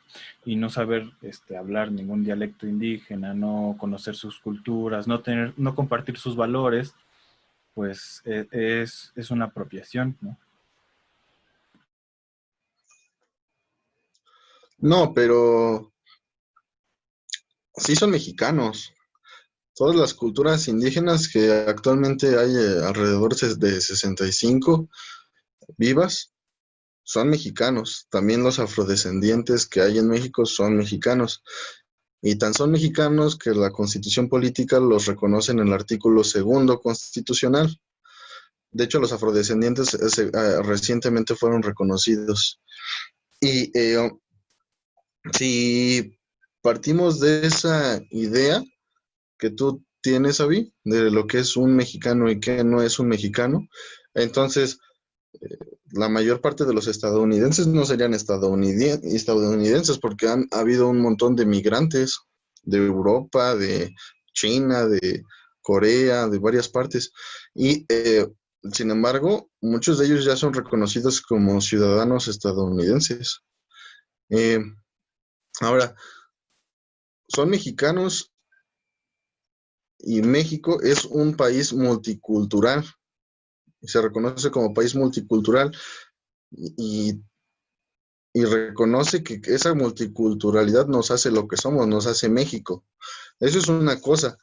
y no saber hablar ningún dialecto indígena, no conocer sus culturas, no compartir sus valores, pues es una apropiación, ¿no? No, pero sí son mexicanos. Todas las culturas indígenas que actualmente hay alrededor de 65 vivas son mexicanos. También los afrodescendientes que hay en México son mexicanos. Y tan son mexicanos que la Constitución política los reconoce en el artículo 2º constitucional. De hecho, los afrodescendientes recientemente fueron reconocidos. Y si partimos de esa idea que tú tienes, Avi, de lo que es un mexicano y qué no es un mexicano, entonces la mayor parte de los estadounidenses no serían estadounidenses porque han habido un montón de migrantes de Europa, de China, de Corea, de varias partes. Y sin embargo, muchos de ellos ya son reconocidos como ciudadanos estadounidenses. Eh, Ahora, son mexicanos y México es un país multicultural. Se reconoce como país multicultural y, y reconoce que esa multiculturalidad nos hace lo que somos, nos hace México. Eso es una cosa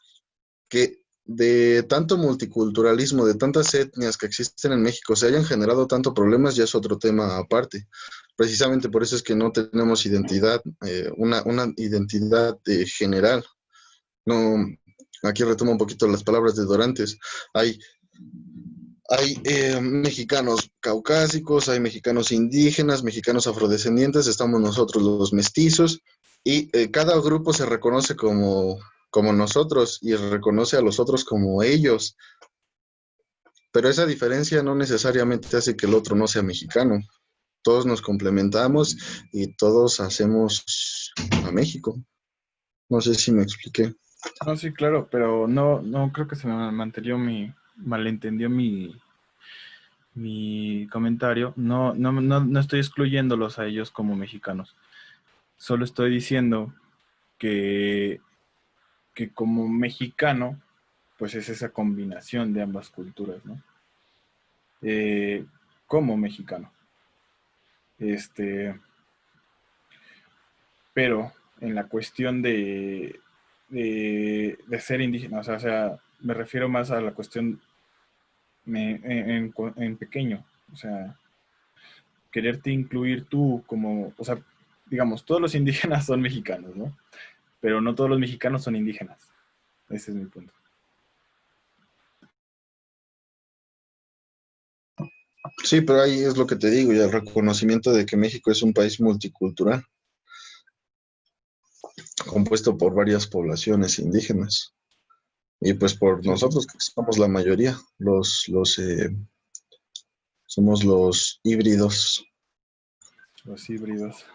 que de tanto multiculturalismo, de tantas etnias que existen en México, se hayan generado tanto problemas, ya es otro tema aparte. Precisamente por eso es que no tenemos identidad, una identidad general. No, aquí retomo un poquito las palabras de Dorantes. Hay mexicanos caucásicos, hay mexicanos indígenas, mexicanos afrodescendientes, estamos nosotros los mestizos, y cada grupo se reconoce como nosotros y reconoce a los otros como ellos. Pero esa diferencia no necesariamente hace que el otro no sea mexicano. Todos nos complementamos y todos hacemos a México. No sé si me expliqué. No, sí, claro, pero no creo que se me malentendió mi comentario. No estoy excluyéndolos a ellos como mexicanos. Solo estoy diciendo que como mexicano, pues es esa combinación de ambas culturas, ¿no? Como mexicano. Pero en la cuestión de ser indígena, o sea, me refiero más a la cuestión en pequeño, o sea, quererte incluir tú como, o sea, digamos, todos los indígenas son mexicanos, ¿no? Pero no todos los mexicanos son indígenas. Ese es mi punto. Sí, pero ahí es lo que te digo, y el reconocimiento de que México es un país multicultural, compuesto por varias poblaciones indígenas. Y pues por Sí, sí. nosotros, que somos la mayoría, somos los híbridos. Los híbridos.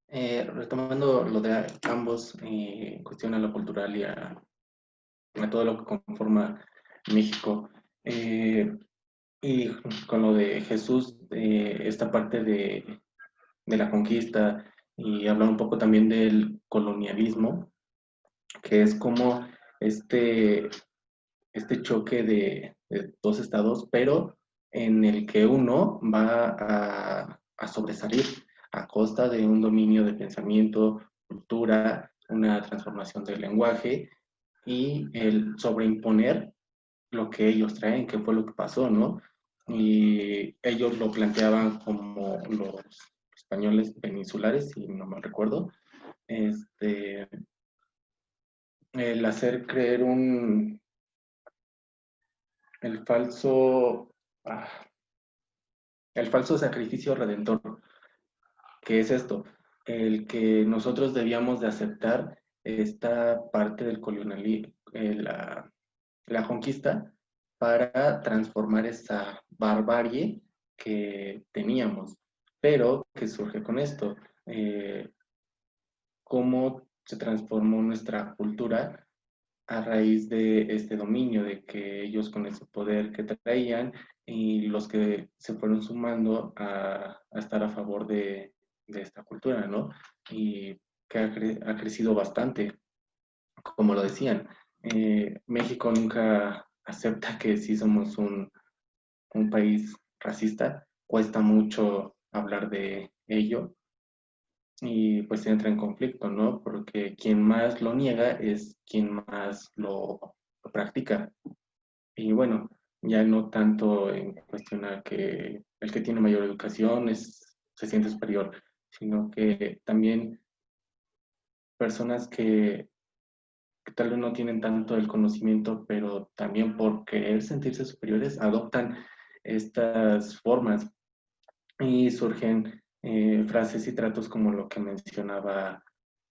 Retomando lo de ambos, en cuestión a lo cultural y a todo lo que conforma México, y con lo de Jesús, esta parte de la conquista y hablar un poco también del colonialismo, que es como este, este choque de dos estados, pero en el que uno va a sobresalir a costa de un dominio de pensamiento, cultura, una transformación del lenguaje y el sobreimponer lo que ellos traen, que fue lo que pasó, ¿no? Y ellos lo planteaban como los españoles peninsulares, si no mal recuerdo, el hacer creer el falso, ah, el falso sacrificio redentor. ¿Qué es esto? El que nosotros debíamos de aceptar esta parte del colonialismo, la conquista, para transformar esa barbarie que teníamos. Pero, ¿qué surge con esto? ¿Cómo se transformó nuestra cultura a raíz de este dominio, de que ellos con ese poder que traían y los que se fueron sumando a estar a favor de esta cultura, ¿no? Y que ha crecido bastante, como lo decían. México nunca acepta que sí somos un país racista, cuesta mucho hablar de ello y pues entra en conflicto, ¿no? Porque quien más lo niega es quien más lo practica. Y bueno, ya no tanto en cuestionar que el que tiene mayor educación se siente superior, sino que también personas que tal vez no tienen tanto el conocimiento, pero también por querer sentirse superiores, adoptan estas formas y surgen frases y tratos como lo que mencionaba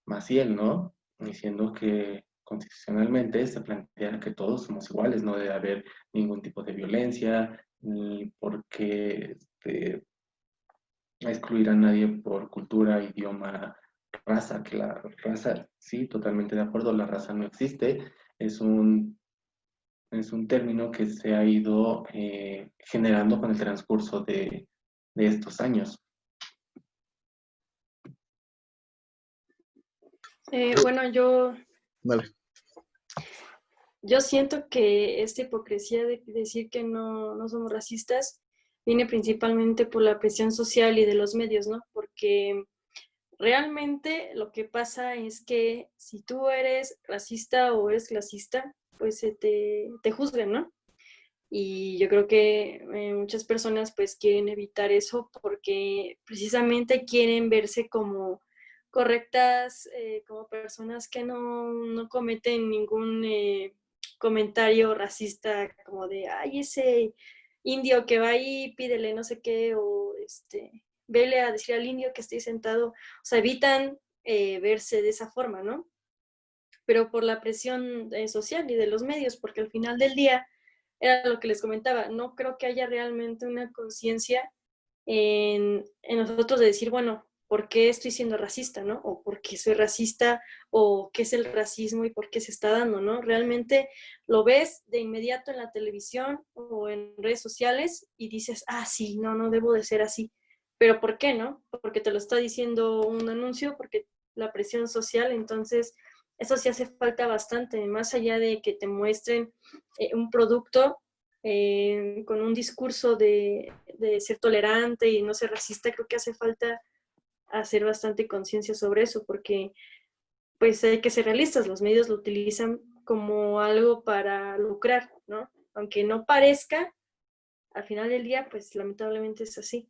Maciel, ¿no? Diciendo que constitucionalmente se plantea que todos somos iguales, no debe haber ningún tipo de violencia, ni por qué excluir a nadie por cultura, idioma, raza, que la raza, sí, totalmente de acuerdo, la raza no existe, es un término que se ha ido generando con el transcurso de estos años. Bueno, Dale. yo siento que esta hipocresía de decir que no somos racistas viene principalmente por la presión social y de los medios, ¿no? Porque realmente lo que pasa es que si tú eres racista o eres clasista, pues te juzgan, ¿no? Y yo creo que muchas personas pues quieren evitar eso porque precisamente quieren verse como correctas, como personas que no cometen ningún comentario racista como de, ay, ese indio que va ahí, pídele no sé qué, o vele a decir al indio que esté sentado, o sea, evitan verse de esa forma, ¿no? Pero por la presión social y de los medios, porque al final del día, era lo que les comentaba, no creo que haya realmente una conciencia en nosotros de decir, bueno, ¿por qué estoy siendo racista, no? O ¿por qué soy racista? O ¿qué es el racismo y por qué se está dando, no? Realmente lo ves de inmediato en la televisión o en redes sociales y dices, ah, sí, no debo de ser así. Pero ¿por qué, no? Porque te lo está diciendo un anuncio, porque la presión social, entonces eso sí hace falta bastante, más allá de que te muestren un producto con un discurso de ser tolerante y no ser racista, creo que hace falta hacer bastante conciencia sobre eso, porque pues hay que ser realistas, los medios lo utilizan como algo para lucrar, ¿no? Aunque no parezca, al final del día, pues lamentablemente es así.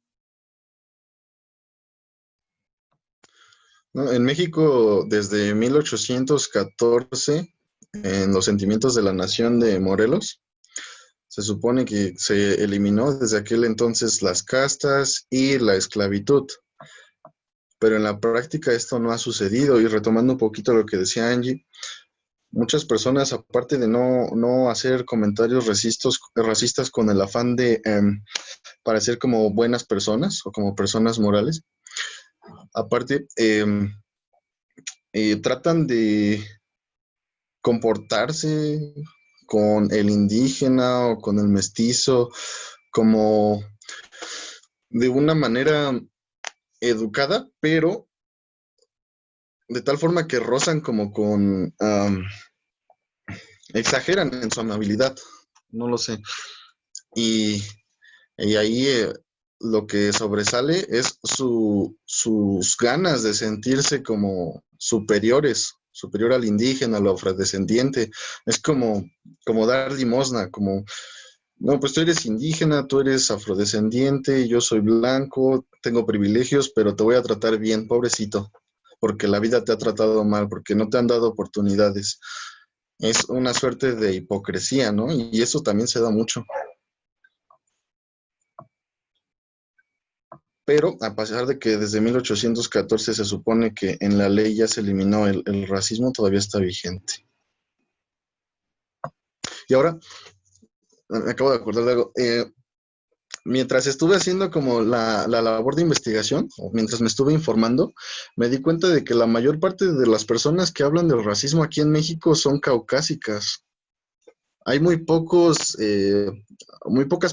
No, en México, desde 1814, en los sentimientos de la nación de Morelos, se supone que se eliminó desde aquel entonces las castas y la esclavitud. Pero en la práctica esto no ha sucedido. Y retomando un poquito lo que decía Angie, muchas personas, aparte de no hacer comentarios racistas con el afán de parecer como buenas personas o como personas morales, aparte tratan de comportarse con el indígena o con el mestizo como de una manera educada, pero de tal forma que rozan como con... exageran en su amabilidad, no lo sé. Y ahí lo que sobresale es sus ganas de sentirse como superiores, superior al indígena, al afrodescendiente. Es como dar limosna, como, no, pues tú eres indígena, tú eres afrodescendiente, yo soy blanco, tengo privilegios, pero te voy a tratar bien, pobrecito, porque la vida te ha tratado mal, porque no te han dado oportunidades. Es una suerte de hipocresía, ¿no? Y eso también se da mucho. pero a pesar de que desde 1814 se supone que en la ley ya se eliminó el racismo, todavía está vigente. Y ahora, me acabo de acordar de algo. Mientras estuve haciendo como la labor de investigación, o mientras me estuve informando, me di cuenta de que la mayor parte de las personas que hablan del racismo aquí en México son caucásicas. Hay muy pocas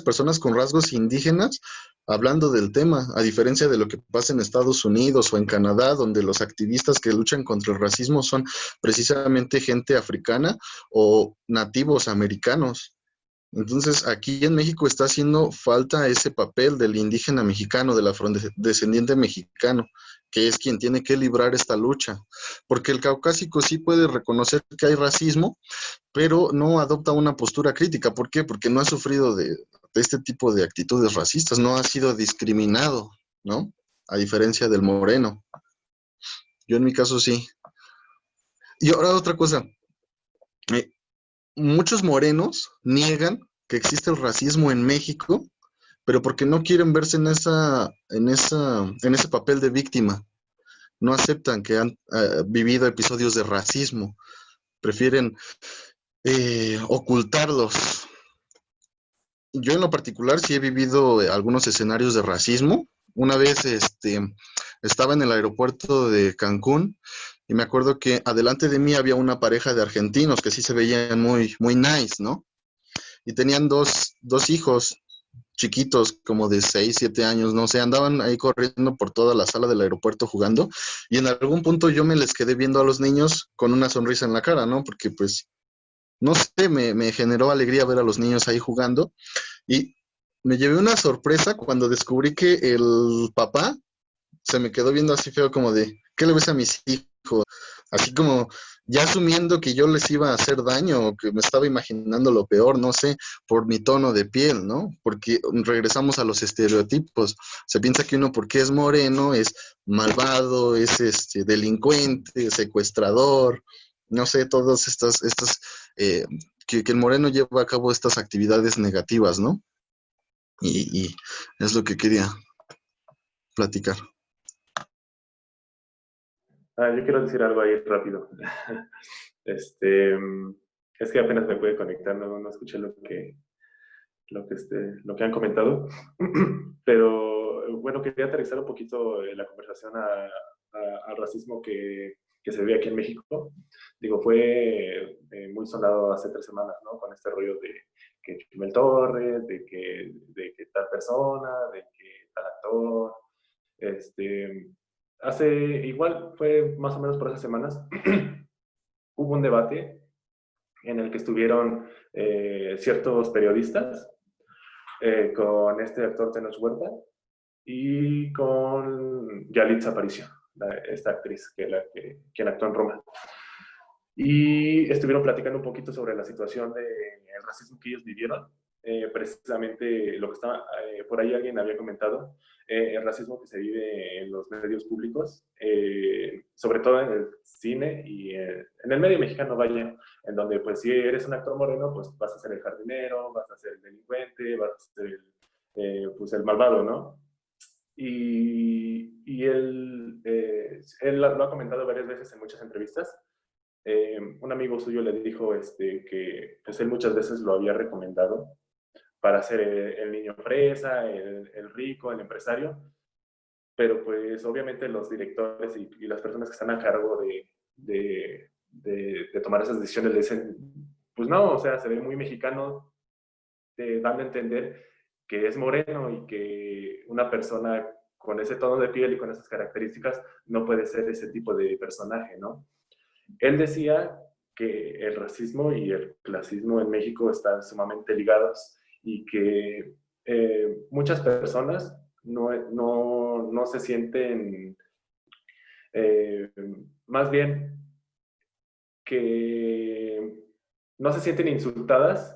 personas con rasgos indígenas hablando del tema, a diferencia de lo que pasa en Estados Unidos o en Canadá, donde los activistas que luchan contra el racismo son precisamente gente africana o nativos americanos. Entonces, aquí en México está haciendo falta ese papel del indígena mexicano, del afrodescendiente mexicano, que es quien tiene que librar esta lucha. Porque el caucásico sí puede reconocer que hay racismo, pero no adopta una postura crítica. ¿Por qué? Porque no ha sufrido de este tipo de actitudes racistas, no ha sido discriminado, ¿no? A diferencia del moreno. Yo en mi caso sí. Y ahora otra cosa. Muchos morenos niegan que existe el racismo en México, pero porque no quieren verse en ese papel de víctima. No aceptan que han vivido episodios de racismo. Prefieren ocultarlos. Yo en lo particular sí he vivido algunos escenarios de racismo. Una vez estaba en el aeropuerto de Cancún y me acuerdo que adelante de mí había una pareja de argentinos que sí se veían muy, muy nice, ¿no? Y tenían dos hijos chiquitos, como de 6, 7 años, no sé, andaban ahí corriendo por toda la sala del aeropuerto jugando, y en algún punto yo me les quedé viendo a los niños con una sonrisa en la cara, ¿no? Porque pues, no sé, me generó alegría ver a los niños ahí jugando, y me llevé una sorpresa cuando descubrí que el papá se me quedó viendo así feo como de, ¿qué le ves a mis hijos? Así como ya asumiendo que yo les iba a hacer daño o que me estaba imaginando lo peor, no sé, por mi tono de piel, ¿no? Porque regresamos a los estereotipos. Se piensa que uno porque es moreno es malvado, es delincuente, secuestrador, no sé, todas estas que el moreno lleva a cabo estas actividades negativas, ¿no? Y es lo que quería platicar. Yo quiero decir algo ahí rápido. Es que apenas me pude conectar, no escuché lo que han comentado. Pero bueno, quería aterrizar un poquito la conversación al racismo que se ve aquí en México. Digo, fue muy sonado hace 3 semanas, ¿no? Con este rollo de que Chumel Torres, de que tal persona, de que tal actor. Igual fue más o menos por esas semanas, hubo un debate en el que estuvieron ciertos periodistas con este actor Tenoch Huerta y con Yalitza Aparicio, esta actriz quien actuó en Roma. Y estuvieron platicando un poquito sobre la situación del racismo que ellos vivieron. Precisamente lo que estaba, por ahí alguien había comentado, el racismo que se vive en los medios públicos, sobre todo en el cine y en el medio mexicano, vaya, en donde pues si eres un actor moreno, pues vas a ser el jardinero, vas a ser el delincuente, vas a ser pues el malvado, ¿no? Y él lo ha comentado varias veces en muchas entrevistas. Un amigo suyo le dijo que pues él muchas veces lo había recomendado para ser el niño fresa, el rico, el empresario, pero pues obviamente los directores y las personas que están a cargo de tomar esas decisiones le dicen, pues no, o sea, se ve muy mexicano, dando a entender que es moreno y que una persona con ese tono de piel y con esas características no puede ser ese tipo de personaje, ¿no? Él decía que el racismo y el clasismo en México están sumamente ligados y que muchas personas no se sienten, más bien que no se sienten insultadas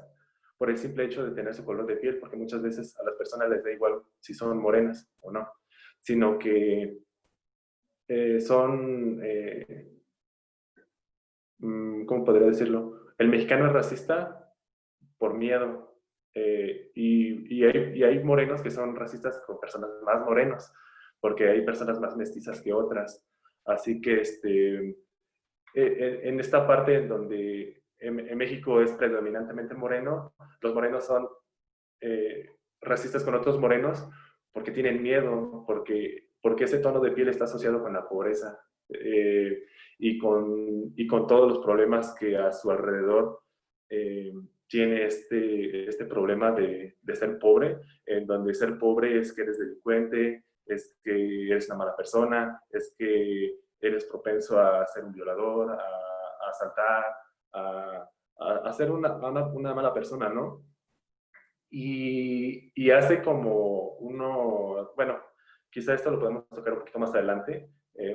por el simple hecho de tener su color de piel, porque muchas veces a las personas les da igual si son morenas o no, sino que son... ¿cómo podría decirlo? El mexicano es racista por miedo. Y hay morenos que son racistas con personas más morenos. porque hay personas más mestizas que otras. Así que en esta parte en donde en México es predominantemente moreno, los morenos son racistas con otros morenos porque tienen miedo, porque ese tono de piel está asociado con la pobreza y con todos los problemas que a su alrededor tiene este problema de ser pobre, en donde ser pobre es que eres delincuente, es que eres una mala persona, es que eres propenso a ser un violador, a asaltar, a ser una mala persona, ¿no? Y hace como bueno, quizá esto lo podemos tocar un poquito más adelante,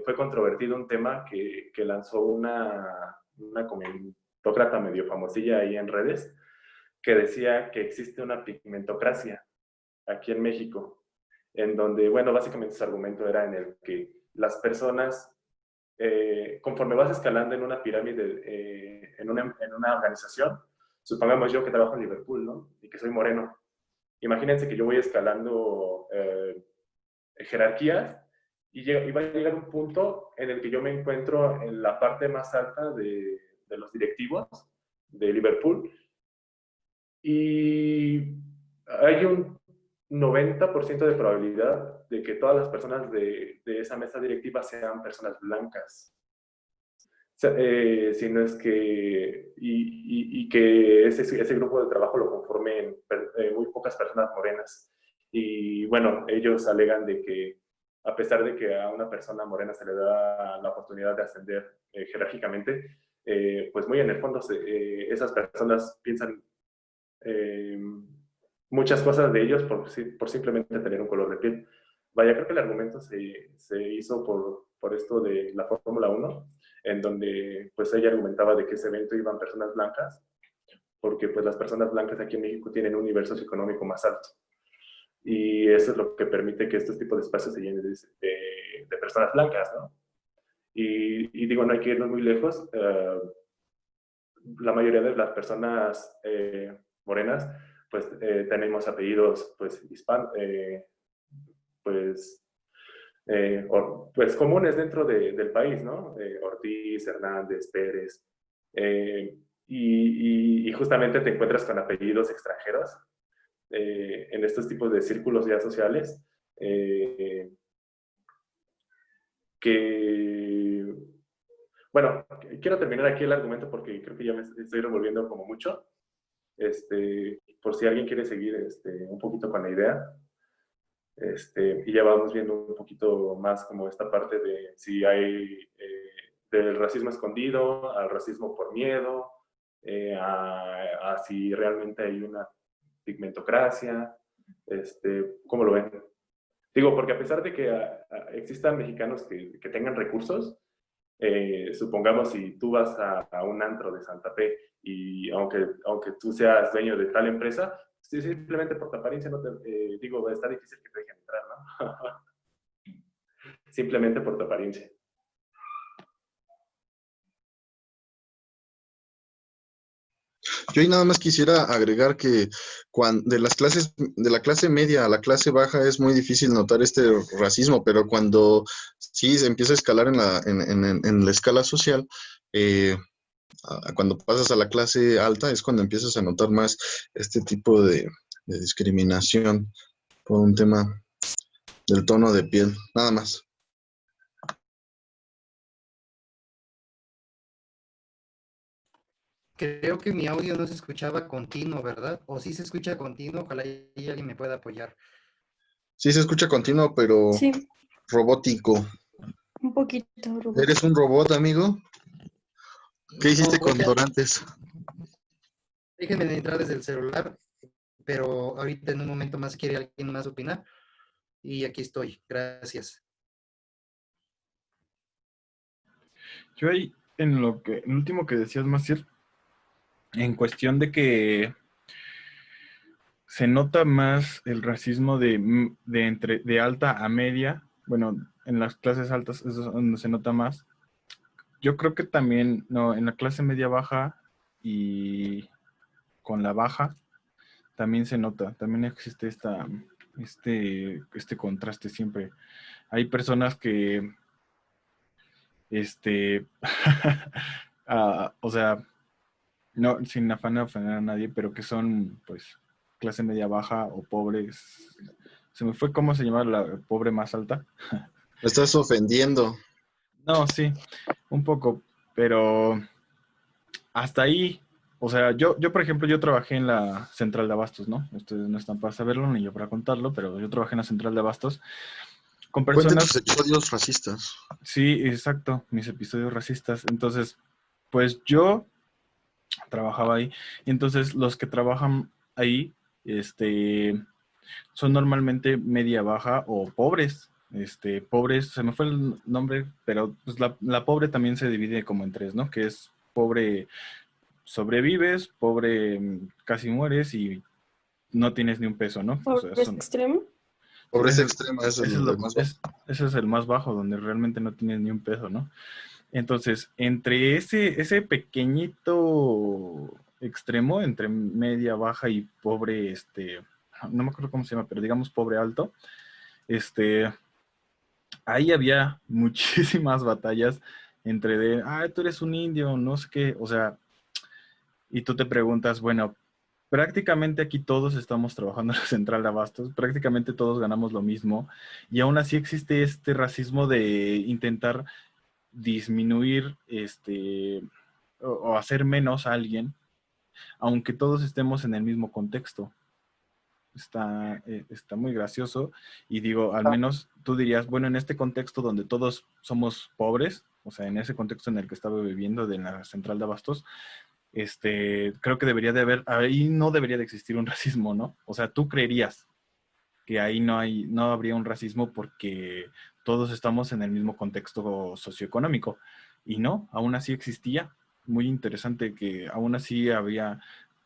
fue controvertido un tema que lanzó una comentócrata medio famosilla ahí en redes, que decía que existe una pigmentocracia aquí en México, en donde, bueno, básicamente su argumento era en el que las personas, conforme vas escalando en una pirámide, en una organización, supongamos yo que trabajo en Liverpool, ¿no? Y que soy moreno. Imagínense que yo voy escalando jerarquías y va a llegar un punto en el que yo me encuentro en la parte más alta de los directivos de Liverpool y hay un 90% de probabilidad de que todas las personas de esa mesa directiva sean personas blancas. Si no es que, y que ese grupo de trabajo lo conformen muy pocas personas morenas. Y bueno, ellos alegan de que a pesar de que a una persona morena se le da la oportunidad de ascender jerárquicamente, pues muy en el fondo esas personas piensan muchas cosas de ellos por simplemente tener un color de piel. Vaya, creo que el argumento se hizo por esto de la Fórmula 1, en donde pues ella argumentaba de que ese evento iban personas blancas, porque pues las personas blancas aquí en México tienen un nivel socioeconómico más alto. Y eso es lo que permite que estos tipos de espacios se llenen de personas blancas, ¿no? Y digo, no hay que irnos muy lejos. La mayoría de las personas morenas, pues tenemos apellidos pues pues, pues comunes dentro del país, ¿no? Ortiz, Hernández, Pérez. Y justamente te encuentras con apellidos extranjeros en estos tipos de círculos ya sociales que, bueno, quiero terminar aquí el argumento porque creo que ya me estoy revolviendo como mucho. Por si alguien quiere seguir un poquito con la idea. Y ya vamos viendo un poquito más como esta parte de si hay del racismo escondido, al racismo por miedo, a si realmente hay una pigmentocracia, ¿cómo lo ven? Digo, porque a pesar de que existan mexicanos que tengan recursos, supongamos si tú vas a un antro de Santa Fe y aunque tú seas dueño de tal empresa, simplemente por tu apariencia no te, digo, está difícil que te dejen entrar, ¿no? Simplemente por tu apariencia. Yo ahí nada más quisiera agregar que de la clase media a la clase baja es muy difícil notar este racismo, pero cuando sí se empieza a escalar en la escala social, cuando pasas a la clase alta es cuando empiezas a notar más este tipo de discriminación por un tema del tono de piel, nada más. Creo que mi audio no se escuchaba continuo, ¿verdad? O sí se escucha continuo, ojalá y alguien me pueda apoyar. Sí se escucha continuo, pero Sí, robótico. un poquito, Rubén. ¿Eres un robot, amigo? ¿Qué hiciste No, con Dorantes? déjenme entrar desde el celular, pero ahorita en un momento más quiere alguien más opinar. Y aquí estoy, gracias. Yo ahí, en lo último que decías, Maciel, en cuestión de que se nota más el racismo de alta a media, bueno, en las clases altas es donde se nota más. Yo creo que también, no, en la clase media baja y con la baja, también se nota, también existe este contraste siempre. hay personas que, o sea, no, sin afán de ofender a nadie, pero que son, pues, clase media baja o pobres. Se me fue cómo se llama la pobre más alta. Me estás ofendiendo. No, sí, un poco, pero hasta ahí, o sea, yo por ejemplo, yo trabajé en la central de abastos, ¿no? Ustedes no están para saberlo ni yo para contarlo, pero yo trabajé en la central de abastos con Cuente tus personas, episodios racistas. sí, exacto, mis episodios racistas. Entonces, pues yo trabajaba ahí, y entonces los que trabajan ahí, son normalmente media baja o pobres. Pobres, se me fue el nombre, pero pues la pobre también se divide como en tres, ¿no? Que es pobre sobrevives, pobre casi mueres y no tienes ni un peso, ¿no? O sea, ¿Pobreza extrema? sí, Pobreza extrema es el más bajo. ese es el más bajo, donde realmente no tienes ni un peso, ¿no? Entonces, entre ese pequeñito extremo, entre media, baja y pobre, no me acuerdo cómo se llama, pero digamos pobre alto, ahí había muchísimas batallas entre tú eres un indio, no sé qué, o sea, y tú te preguntas, bueno, prácticamente aquí todos estamos trabajando en la central de abastos, prácticamente todos ganamos lo mismo, y aún así existe este racismo de intentar disminuir o hacer menos a alguien, aunque todos estemos en el mismo contexto. Está muy gracioso y digo, al menos tú dirías, bueno, en este contexto donde todos somos pobres, o sea, en ese contexto en el que estaba viviendo de la central de abastos, creo que debería de haber, ahí no debería de existir un racismo, ¿no? O sea, tú creerías que ahí no habría un racismo porque todos estamos en el mismo contexto socioeconómico. Y no, aún así existía. Muy interesante que aún así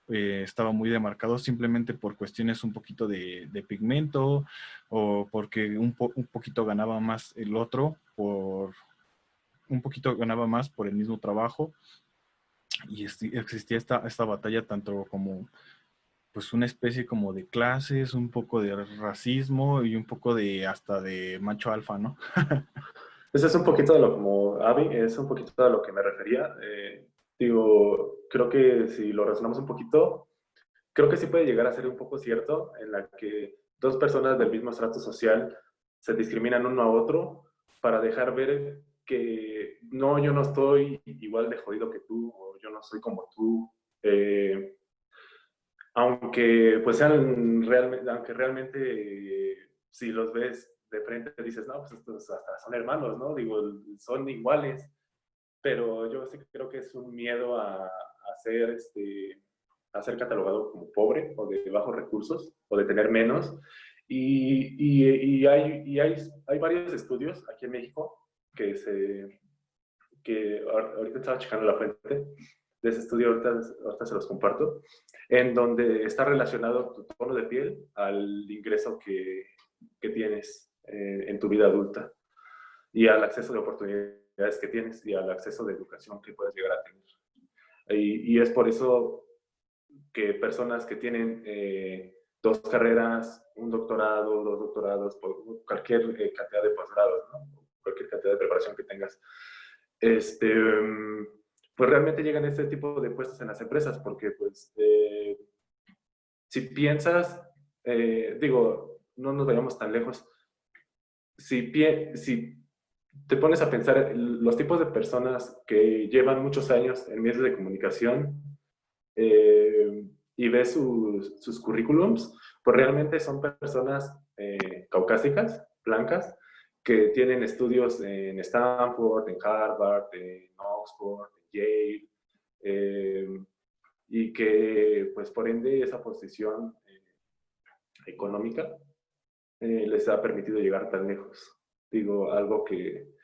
estaba muy demarcado simplemente por cuestiones un poquito de pigmento o porque un poquito ganaba más el otro, un poquito ganaba más por el mismo trabajo. Y existía esta batalla tanto como pues una especie como de clases, un poco de racismo y un poco de hasta de macho alfa, ¿no? Pues es un poquito de lo como Abby, es un poquito de lo que me refería. Digo, creo que si lo razonamos un poquito, creo que sí puede llegar a ser un poco cierto en la que dos personas del mismo estrato social se discriminan uno a otro para dejar ver que no, yo no estoy igual de jodido que tú o yo no soy como tú. Aunque pues sean realmente, aunque realmente si los ves de frente dices, no, pues estos hasta son hermanos, ¿no? Digo, son iguales, pero yo sí creo que es un miedo a ser catalogado como pobre o de bajos recursos o de tener menos. Hay varios estudios aquí en México que ahorita estaba checando la fuente de ese estudio, ahorita se los comparto, en donde está relacionado tu tono de piel al ingreso que tienes en tu vida adulta y al acceso de oportunidades que tienes y al acceso de educación que puedes llegar a tener. Y es por eso que personas que tienen dos carreras, un doctorado, dos doctorados, cualquier cantidad de posgrados, ¿no? Cualquier cantidad de preparación que tengas, pues realmente llegan a este tipo de puestos en las empresas, porque pues si piensas, digo, no nos vayamos tan lejos, si te pones a pensar los tipos de personas que llevan muchos años en medios de comunicación y ves sus currículums, pues realmente son personas caucásicas, blancas, que tienen estudios en Stanford, en Harvard, en Oxford, en Yale, y que pues por ende esa posición económica les ha permitido llegar tan lejos. Digo, algo que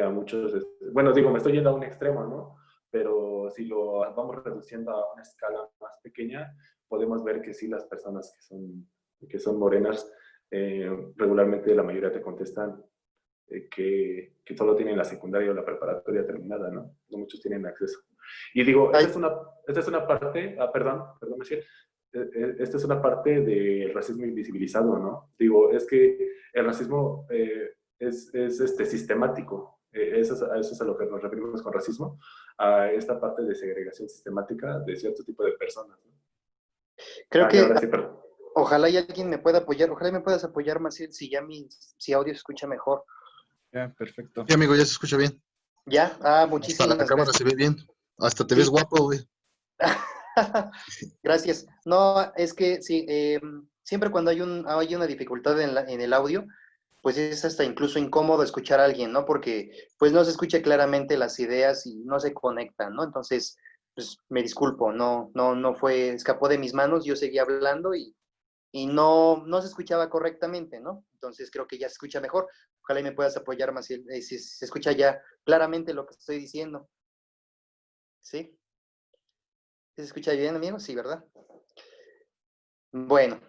a muchos, bueno, digo, me estoy yendo a un extremo, ¿no? Pero si lo vamos reduciendo a una escala más pequeña, podemos ver que sí las personas que son morenas, regularmente la mayoría te contestan que solo tienen la secundaria o la preparatoria terminada, ¿no? No muchos tienen acceso. Y digo, esta es una parte, perdón, Michelle, esta es una parte del racismo invisibilizado, ¿no? Digo, es que el racismo sistemático. Eso es a lo que nos referimos con racismo, a esta parte de segregación sistemática de cierto tipo de personas, ¿no? Creo que ahora sí, perdón. ojalá y alguien me pueda apoyar, ojalá me puedas apoyar, Maciel, si audio se escucha mejor. Ya, perfecto. Sí, amigo, ya se escucha bien. ¿Ya? Hasta Muchísimas la cámara gracias. se ve bien. Hasta te Sí. ves guapo, güey. Gracias. No, es que sí, siempre cuando hay una dificultad en el audio, pues es hasta incluso incómodo escuchar a alguien, ¿no? Porque pues no se escucha claramente las ideas y no se conectan, ¿no? Entonces, pues me disculpo, no fue, escapó de mis manos, yo seguía hablando y no se escuchaba correctamente, ¿no? Entonces creo que ya se escucha mejor. Ojalá y me puedas apoyar más si se escucha ya claramente lo que estoy diciendo. ¿Sí? ¿Se escucha bien, amigo? Sí, ¿verdad? Bueno,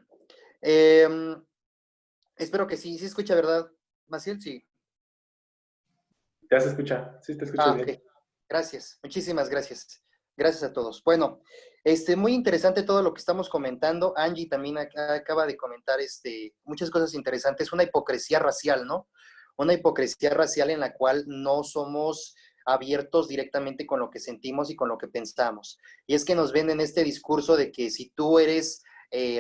espero que sí, se escucha, ¿verdad, Maciel? Sí. Ya se escucha, sí te escucho bien. Ok. Gracias, muchísimas gracias. Gracias a todos. Bueno, muy interesante todo lo que estamos comentando. Angie también acaba de comentar muchas cosas interesantes. Una hipocresía racial, ¿no? Una hipocresía racial en la cual no somos abiertos directamente con lo que sentimos y con lo que pensamos. Y es que nos ven en este discurso de que si tú eres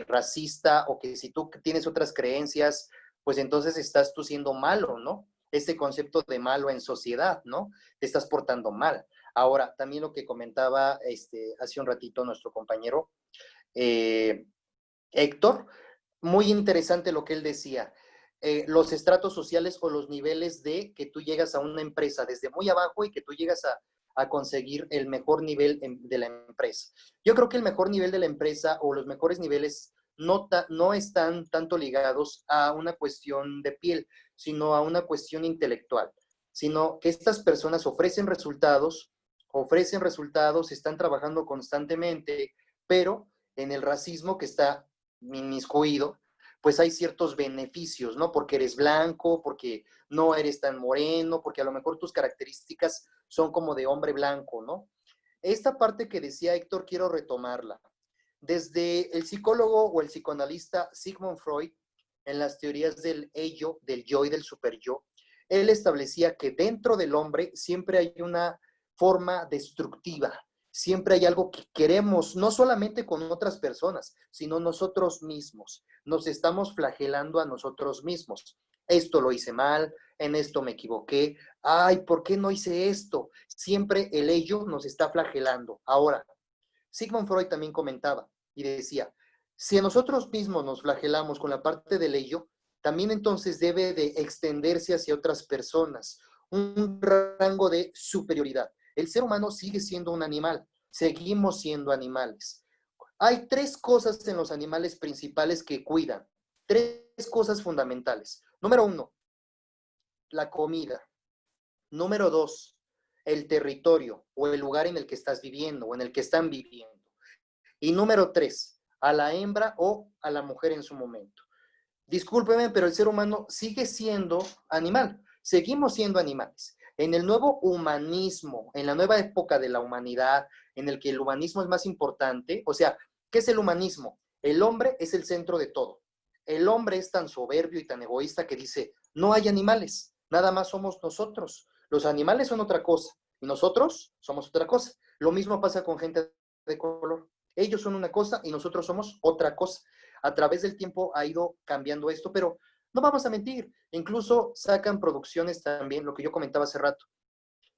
racista o que si tú tienes otras creencias, pues entonces estás tú siendo malo, ¿no? Este concepto de malo en sociedad, ¿no? Te estás portando mal. Ahora, también lo que comentaba hace un ratito nuestro compañero Héctor, muy interesante lo que él decía. Los estratos sociales o los niveles de que tú llegas a una empresa desde muy abajo y que tú llegas a conseguir el mejor nivel de la empresa. Yo creo que el mejor nivel de la empresa o los mejores niveles no están tanto ligados a una cuestión de piel, sino a una cuestión intelectual, sino que estas personas ofrecen resultados, están trabajando constantemente, pero en el racismo que está inmiscuido, pues hay ciertos beneficios, ¿no? Porque eres blanco, porque no eres tan moreno, porque a lo mejor tus características son como de hombre blanco, ¿no? Esta parte que decía Héctor, quiero retomarla. Desde el psicólogo o el psicoanalista Sigmund Freud, en las teorías del ello, del yo y del superyo, él establecía que dentro del hombre siempre hay una forma destructiva, siempre hay algo que queremos, no solamente con otras personas, sino nosotros mismos. Nos estamos flagelando a nosotros mismos. Esto lo hice mal, en esto me equivoqué. Ay, ¿por qué no hice esto? Siempre el ello nos está flagelando. Ahora, Sigmund Freud también comentaba y decía, si a nosotros mismos nos flagelamos con la parte del ello, también entonces debe de extenderse hacia otras personas, un rango de superioridad. El ser humano sigue siendo un animal, seguimos siendo animales. Hay tres cosas en los animales principales que cuidan, tres cosas fundamentales. Número uno, la comida. Número dos, el territorio o el lugar en el que estás viviendo o en el que están viviendo. Y número tres, a la hembra o a la mujer en su momento. Discúlpeme, pero el ser humano sigue siendo animal. Seguimos siendo animales. En el nuevo humanismo, en la nueva época de la humanidad, en el que el humanismo es más importante, o sea, ¿qué es el humanismo? El hombre es el centro de todo. El hombre es tan soberbio y tan egoísta que dice, no hay animales, nada más somos nosotros. Los animales son otra cosa y nosotros somos otra cosa. Lo mismo pasa con gente de color. Ellos son una cosa y nosotros somos otra cosa. A través del tiempo ha ido cambiando esto, pero no vamos a mentir, incluso sacan producciones también, lo que yo comentaba hace rato,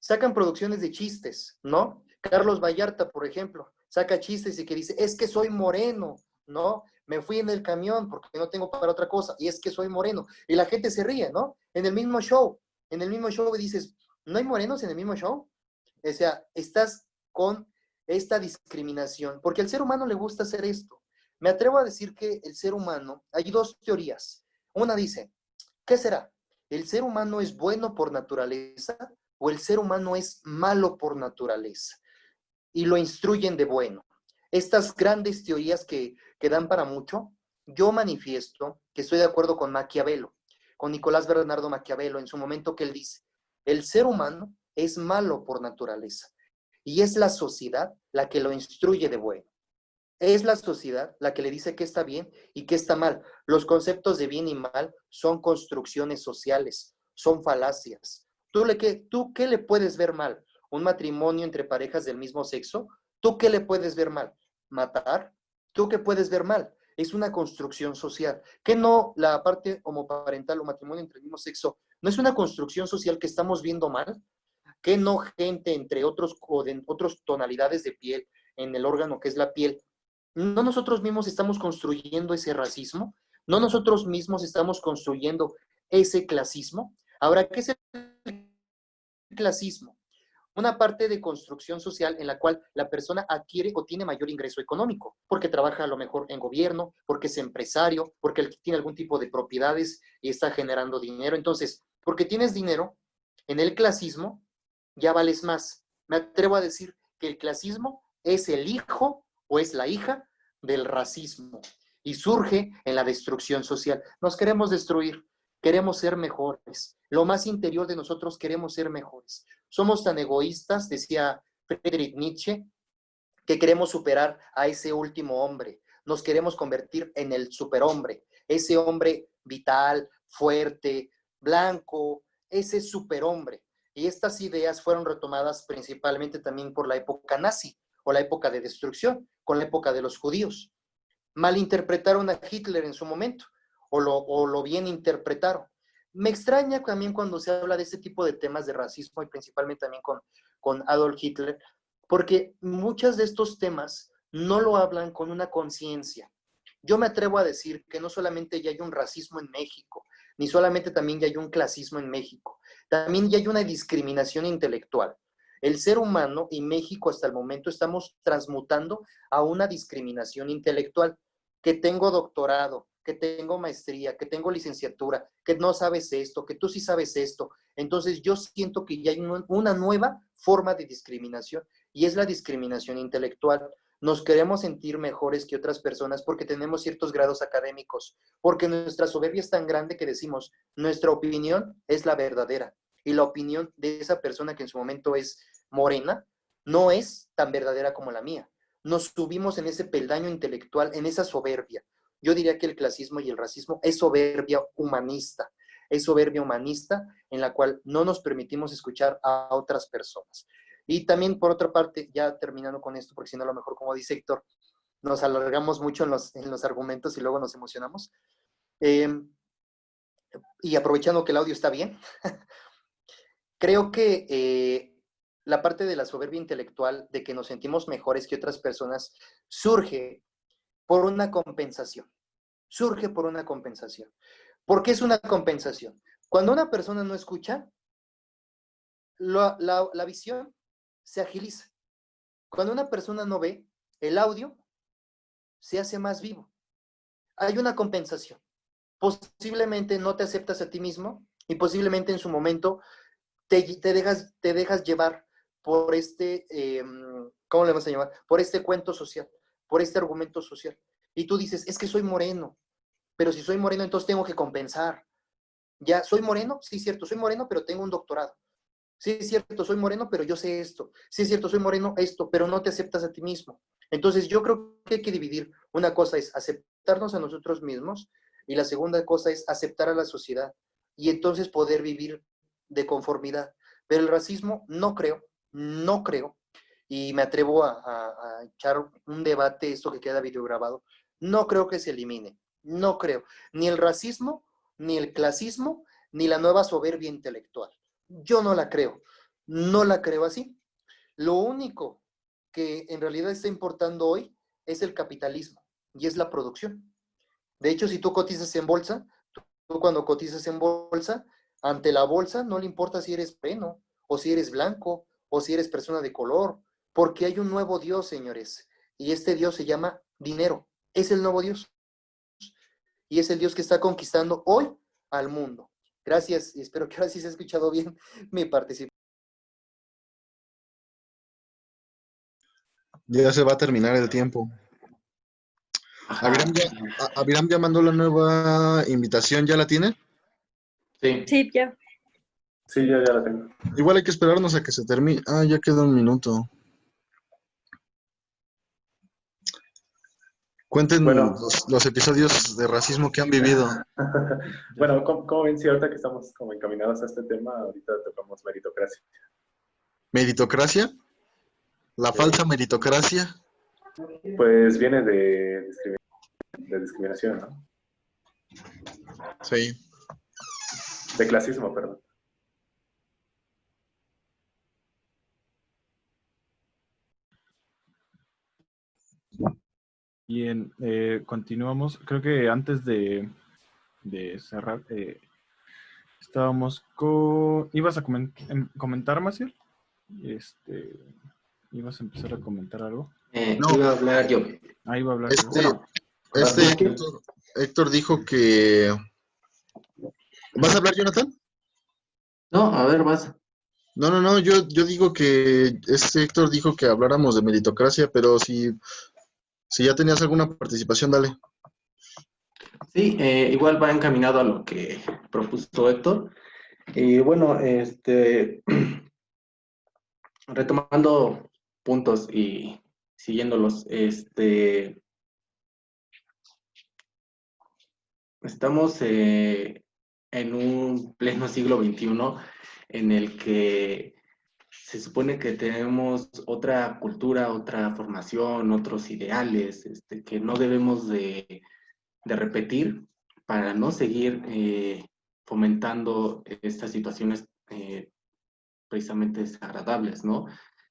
sacan producciones de chistes, ¿no? Carlos Vallarta, por ejemplo, saca chistes y que dice, es que soy moreno, ¿no? Me fui en el camión porque no tengo para otra cosa, y es que soy moreno. Y la gente se ríe, ¿no? En el mismo show dices, ¿no hay morenos en el mismo show? O sea, estás con esta discriminación, porque al ser humano le gusta hacer esto. Me atrevo a decir que el ser humano, hay dos teorías. Una dice, ¿qué será? ¿El ser humano es bueno por naturaleza o el ser humano es malo por naturaleza? Y lo instruyen de bueno. Estas grandes teorías que dan para mucho, yo manifiesto que estoy de acuerdo con Maquiavelo, con Nicolás Bernardo Maquiavelo, en su momento que él dice, el ser humano es malo por naturaleza y es la sociedad la que lo instruye de bueno. Es la sociedad la que le dice qué está bien y qué está mal. Los conceptos de bien y mal son construcciones sociales, son falacias. ¿Tú qué le puedes ver mal? ¿Un matrimonio entre parejas del mismo sexo? ¿Tú qué le puedes ver mal? ¿Matar? ¿Tú qué puedes ver mal? Es una construcción social. ¿Qué no la parte homoparental o matrimonio entre el mismo sexo no es una construcción social que estamos viendo mal? ¿Qué no gente entre otros o de otras tonalidades de piel en el órgano que es la piel? ¿No nosotros mismos estamos construyendo ese racismo? ¿No nosotros mismos estamos construyendo ese clasismo? Ahora, ¿qué es el clasismo? Una parte de construcción social en la cual la persona adquiere o tiene mayor ingreso económico, porque trabaja a lo mejor en gobierno, porque es empresario, porque tiene algún tipo de propiedades y está generando dinero. Entonces, porque tienes dinero, en el clasismo ya vales más. Me atrevo a decir que el clasismo es el hijo o es la hija del racismo y surge en la destrucción social. Nos queremos destruir, queremos ser mejores. Lo más interior de nosotros queremos ser mejores. Somos tan egoístas, decía Friedrich Nietzsche, que queremos superar a ese último hombre. Nos queremos convertir en el superhombre, ese hombre vital, fuerte, blanco, ese superhombre. Y estas ideas fueron retomadas principalmente también por la época nazi o la época de destrucción, con la época de los judíos. Malinterpretaron a Hitler en su momento, o lo bien interpretaron. Me extraña también cuando se habla de este tipo de temas de racismo y principalmente también con Adolf Hitler, porque muchos de estos temas no lo hablan con una conciencia. Yo me atrevo a decir que no solamente ya hay un racismo en México, ni solamente también ya hay un clasismo en México, también ya hay una discriminación intelectual. El ser humano y México hasta el momento estamos transmutando a una discriminación intelectual. Que tengo doctorado, que tengo maestría, que tengo licenciatura, que no sabes esto, que tú sí sabes esto. Entonces yo siento que ya hay una nueva forma de discriminación y es la discriminación intelectual. Nos queremos sentir mejores que otras personas porque tenemos ciertos grados académicos, porque nuestra soberbia es tan grande que decimos, nuestra opinión es la verdadera y la opinión de esa persona que en su momento es morena no es tan verdadera como la mía. Nos subimos en ese peldaño intelectual, en esa soberbia. Yo diría que el clasismo y el racismo es soberbia humanista en la cual no nos permitimos escuchar a otras personas. Y también, por otra parte, ya terminando con esto, porque si no, a lo mejor, como dice Héctor, nos alargamos mucho en los argumentos y luego nos emocionamos. Y aprovechando que el audio está bien, creo que la parte de la soberbia intelectual, de que nos sentimos mejores que otras personas, surge por una compensación. Surge por una compensación. ¿Por qué es una compensación? Cuando una persona no escucha, la visión se agiliza. Cuando una persona no ve, el audio se hace más vivo. Hay una compensación. Posiblemente no te aceptas a ti mismo y posiblemente en su momento te dejas llevar por este, ¿cómo le vas a llamar? Por este cuento social, por este argumento social. Y tú dices, es que soy moreno, pero si soy moreno, entonces tengo que compensar. ¿Ya soy moreno? Sí, es cierto, soy moreno, pero tengo un doctorado. Sí, es cierto, soy moreno, pero yo sé esto. Sí, es cierto, soy moreno, esto, pero no te aceptas a ti mismo. Entonces, yo creo que hay que dividir. Una cosa es aceptarnos a nosotros mismos y la segunda cosa es aceptar a la sociedad y entonces poder vivir de conformidad. Pero el racismo no creo, y me atrevo a echar un debate, esto que queda videograbado, no creo que se elimine, no creo. Ni el racismo, ni el clasismo, ni la nueva soberbia intelectual. Yo no la creo así. Lo único que en realidad está importando hoy es el capitalismo y es la producción. De hecho, si tú cotizas en bolsa, tú cuando cotizas en bolsa, ante la bolsa no le importa si eres moreno, o si eres blanco, o si eres persona de color, porque hay un nuevo Dios, señores, y este Dios se llama dinero. Es el nuevo Dios. Y es el Dios que está conquistando hoy al mundo. Gracias, y espero que ahora sí se ha escuchado bien mi participación. Ya se va a terminar el tiempo. Aviram ya mandó la nueva invitación, ¿ya la tiene? Sí. Sí, ya. Sí, ya la tengo. Igual hay que esperarnos a que se termine. Ah, ya queda un minuto. Cuenten Bueno. los episodios de racismo que han vivido. Bueno, ¿cómo ven si ahorita que estamos como encaminados a este tema, ahorita tocamos meritocracia? ¿Meritocracia? ¿La falsa meritocracia? Pues viene de discriminación, ¿no? Sí. De clasismo, perdón. Bien, continuamos. Creo que antes de cerrar, estábamos con... ¿Ibas a comentar, Maciel? ¿Ibas a empezar a comentar algo? No. Iba a hablar yo. Ah, iba a hablar. Bueno, Héctor dijo que... ¿Vas a hablar, Jonathan? no, a ver, vas. No, yo digo que Héctor dijo que habláramos de meritocracia, pero si ya tenías alguna participación, dale. Sí, igual va encaminado a lo que propuso Héctor. Y bueno, retomando puntos y siguiéndolos, estamos en un pleno siglo XXI en el que se supone que tenemos otra cultura, otra formación, otros ideales, que no debemos de repetir para no seguir fomentando estas situaciones precisamente desagradables, ¿no?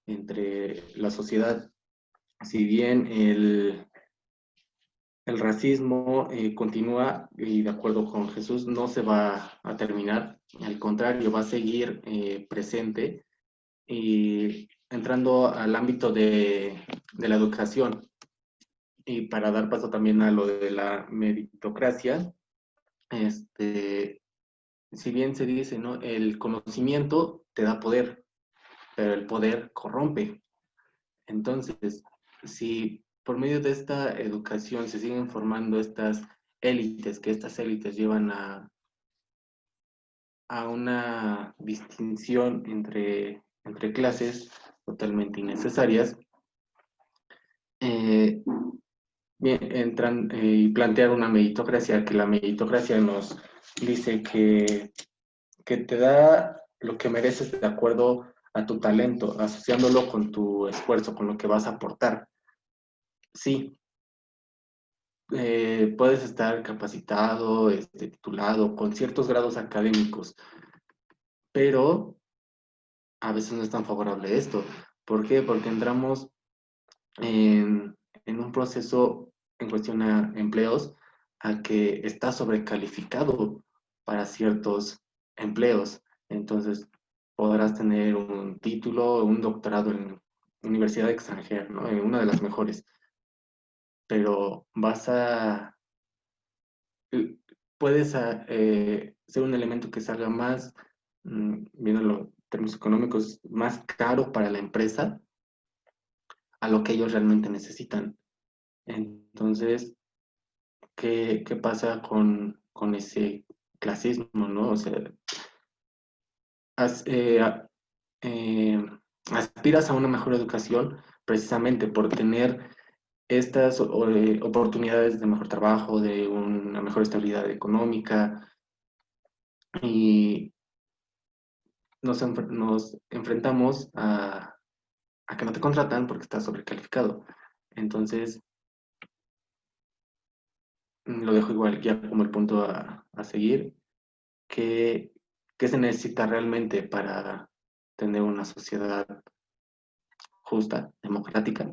Entre la sociedad. Si bien el racismo continúa y de acuerdo con Jesús no se va a terminar, al contrario, va a seguir presente y entrando al ámbito de la educación. Y para dar paso también a lo de la meritocracia, si bien se dice, ¿no? El conocimiento te da poder, pero el poder corrompe. Entonces, si por medio de esta educación se siguen formando estas élites, que estas élites llevan a una distinción entre clases totalmente innecesarias, bien, entran y plantear una meritocracia, que la meritocracia nos dice que te da lo que mereces de acuerdo a tu talento, asociándolo con tu esfuerzo, con lo que vas a aportar. Sí, puedes estar capacitado, titulado, con ciertos grados académicos, pero a veces no es tan favorable esto. ¿Por qué? Porque entramos en un proceso en cuestión a empleos a que está sobrecalificado para ciertos empleos. Entonces, podrás tener un título, un doctorado en universidad extranjera, ¿no? En una de las mejores, pero puedes ser un elemento que salga más, viendo los términos económicos, más caro para la empresa a lo que ellos realmente necesitan. Entonces, ¿qué pasa con ese clasismo, no? O sea, as- eh, a- eh, aspiras a una mejor educación precisamente por tener estas oportunidades de mejor trabajo, de una mejor estabilidad económica, y nos enfrentamos a que no te contratan porque estás sobrecalificado. Entonces, lo dejo igual ya como el punto a seguir. ¿Qué se necesita realmente para tener una sociedad justa, democrática?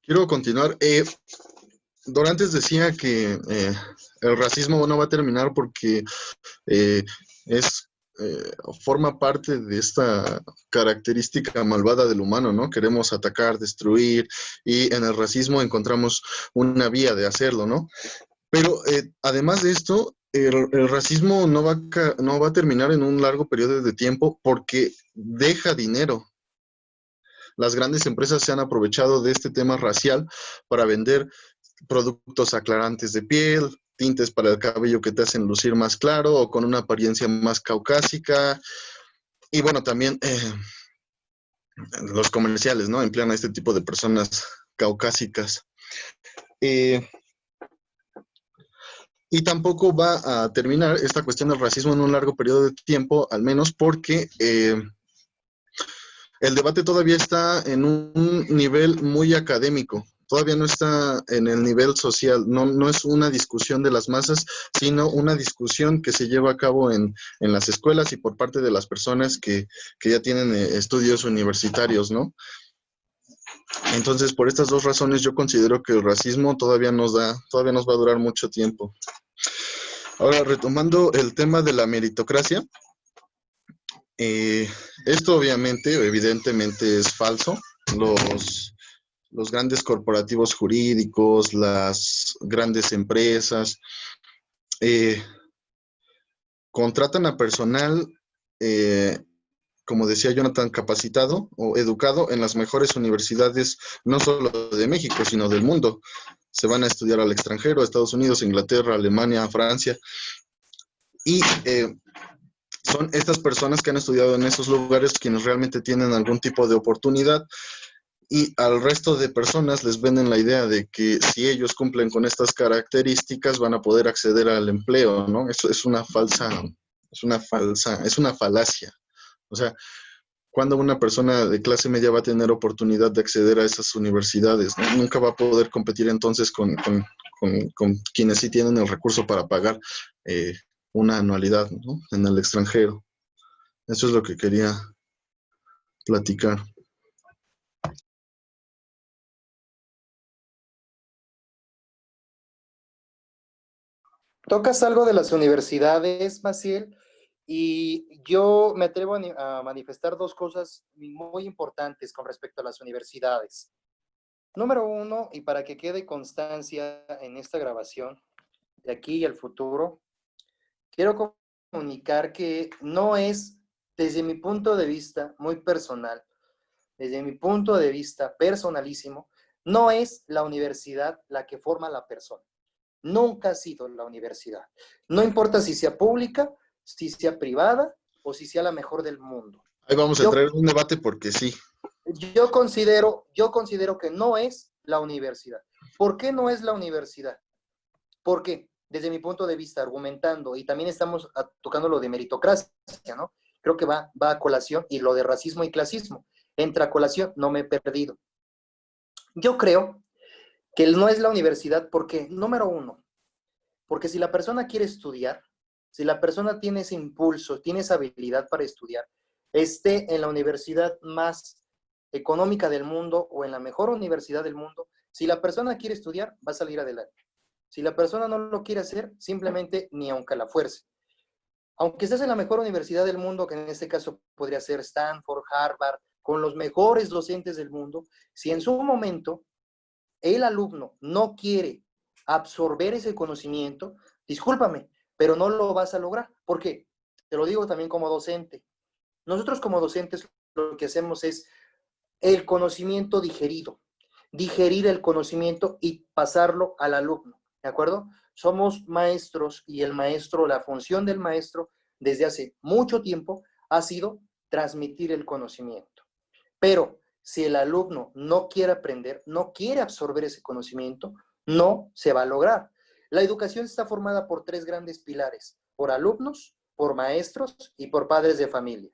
Quiero continuar. Dorantes decía que el racismo no va a terminar porque es forma parte de esta característica malvada del humano, ¿no? Queremos atacar, destruir, y en el racismo encontramos una vía de hacerlo, ¿no? Pero además de esto, el racismo no va a terminar en un largo periodo de tiempo porque deja dinero. Las grandes empresas se han aprovechado de este tema racial para vender productos aclarantes de piel, tintes para el cabello que te hacen lucir más claro o con una apariencia más caucásica. Y bueno, también los comerciales, ¿no? Emplean a este tipo de personas caucásicas. Y tampoco va a terminar esta cuestión del racismo en un largo periodo de tiempo, al menos porque el debate todavía está en un nivel muy académico, todavía no está en el nivel social, no es una discusión de las masas, sino una discusión que se lleva a cabo en las escuelas y por parte de las personas que ya tienen estudios universitarios, ¿no? Entonces, por estas dos razones, yo considero que el racismo todavía nos va a durar mucho tiempo. Ahora, retomando el tema de la meritocracia, esto obviamente, evidentemente es falso. Los grandes corporativos jurídicos, las grandes empresas, contratan a personal, como decía Jonathan, capacitado o educado en las mejores universidades, no solo de México, sino del mundo. Se van a estudiar al extranjero, a Estados Unidos, Inglaterra, Alemania, Francia, y son estas personas que han estudiado en esos lugares quienes realmente tienen algún tipo de oportunidad, y al resto de personas les venden la idea de que si ellos cumplen con estas características van a poder acceder al empleo, ¿no? Eso es una falacia. O sea, ¿cuándo una persona de clase media va a tener oportunidad de acceder a esas universidades? ¿No? Nunca va a poder competir entonces con quienes sí tienen el recurso para pagar una anualidad, ¿no? En el extranjero. Eso es lo que quería platicar. Tocas algo de las universidades, Maciel, y yo me atrevo a manifestar dos cosas muy importantes con respecto a las universidades. Número uno, y para que quede constancia en esta grabación, de aquí y al futuro, quiero comunicar que no es, desde mi punto de vista muy personal, desde mi punto de vista personalísimo, no es la universidad la que forma a la persona. Nunca ha sido la universidad. No importa si sea pública, si sea privada o si sea la mejor del mundo. Ahí vamos a entrar en un debate porque sí. Yo considero que no es la universidad. ¿Por qué no es la universidad? Porque, desde mi punto de vista, argumentando, y también estamos tocando lo de meritocracia, ¿no? Creo que va a colación, y lo de racismo y clasismo. Entra a colación, no me he perdido. Yo creo que no es la universidad porque, número uno, porque si la persona quiere estudiar, si la persona tiene ese impulso, tiene esa habilidad para estudiar, esté en la universidad más económica del mundo o en la mejor universidad del mundo, si la persona quiere estudiar, va a salir adelante. Si la persona no lo quiere hacer, simplemente ni aunque la fuerce. Aunque estés en la mejor universidad del mundo, que en este caso podría ser Stanford, Harvard, con los mejores docentes del mundo, si en su momento el alumno no quiere absorber ese conocimiento, discúlpame, pero no lo vas a lograr. ¿Por qué? Te lo digo también como docente. Nosotros como docentes lo que hacemos es el conocimiento digerido, digerir el conocimiento y pasarlo al alumno, ¿de acuerdo? Somos maestros y el maestro, la función del maestro desde hace mucho tiempo ha sido transmitir el conocimiento. Pero si el alumno no quiere aprender, no quiere absorber ese conocimiento, no se va a lograr. La educación está formada por tres grandes pilares: por alumnos, por maestros y por padres de familia.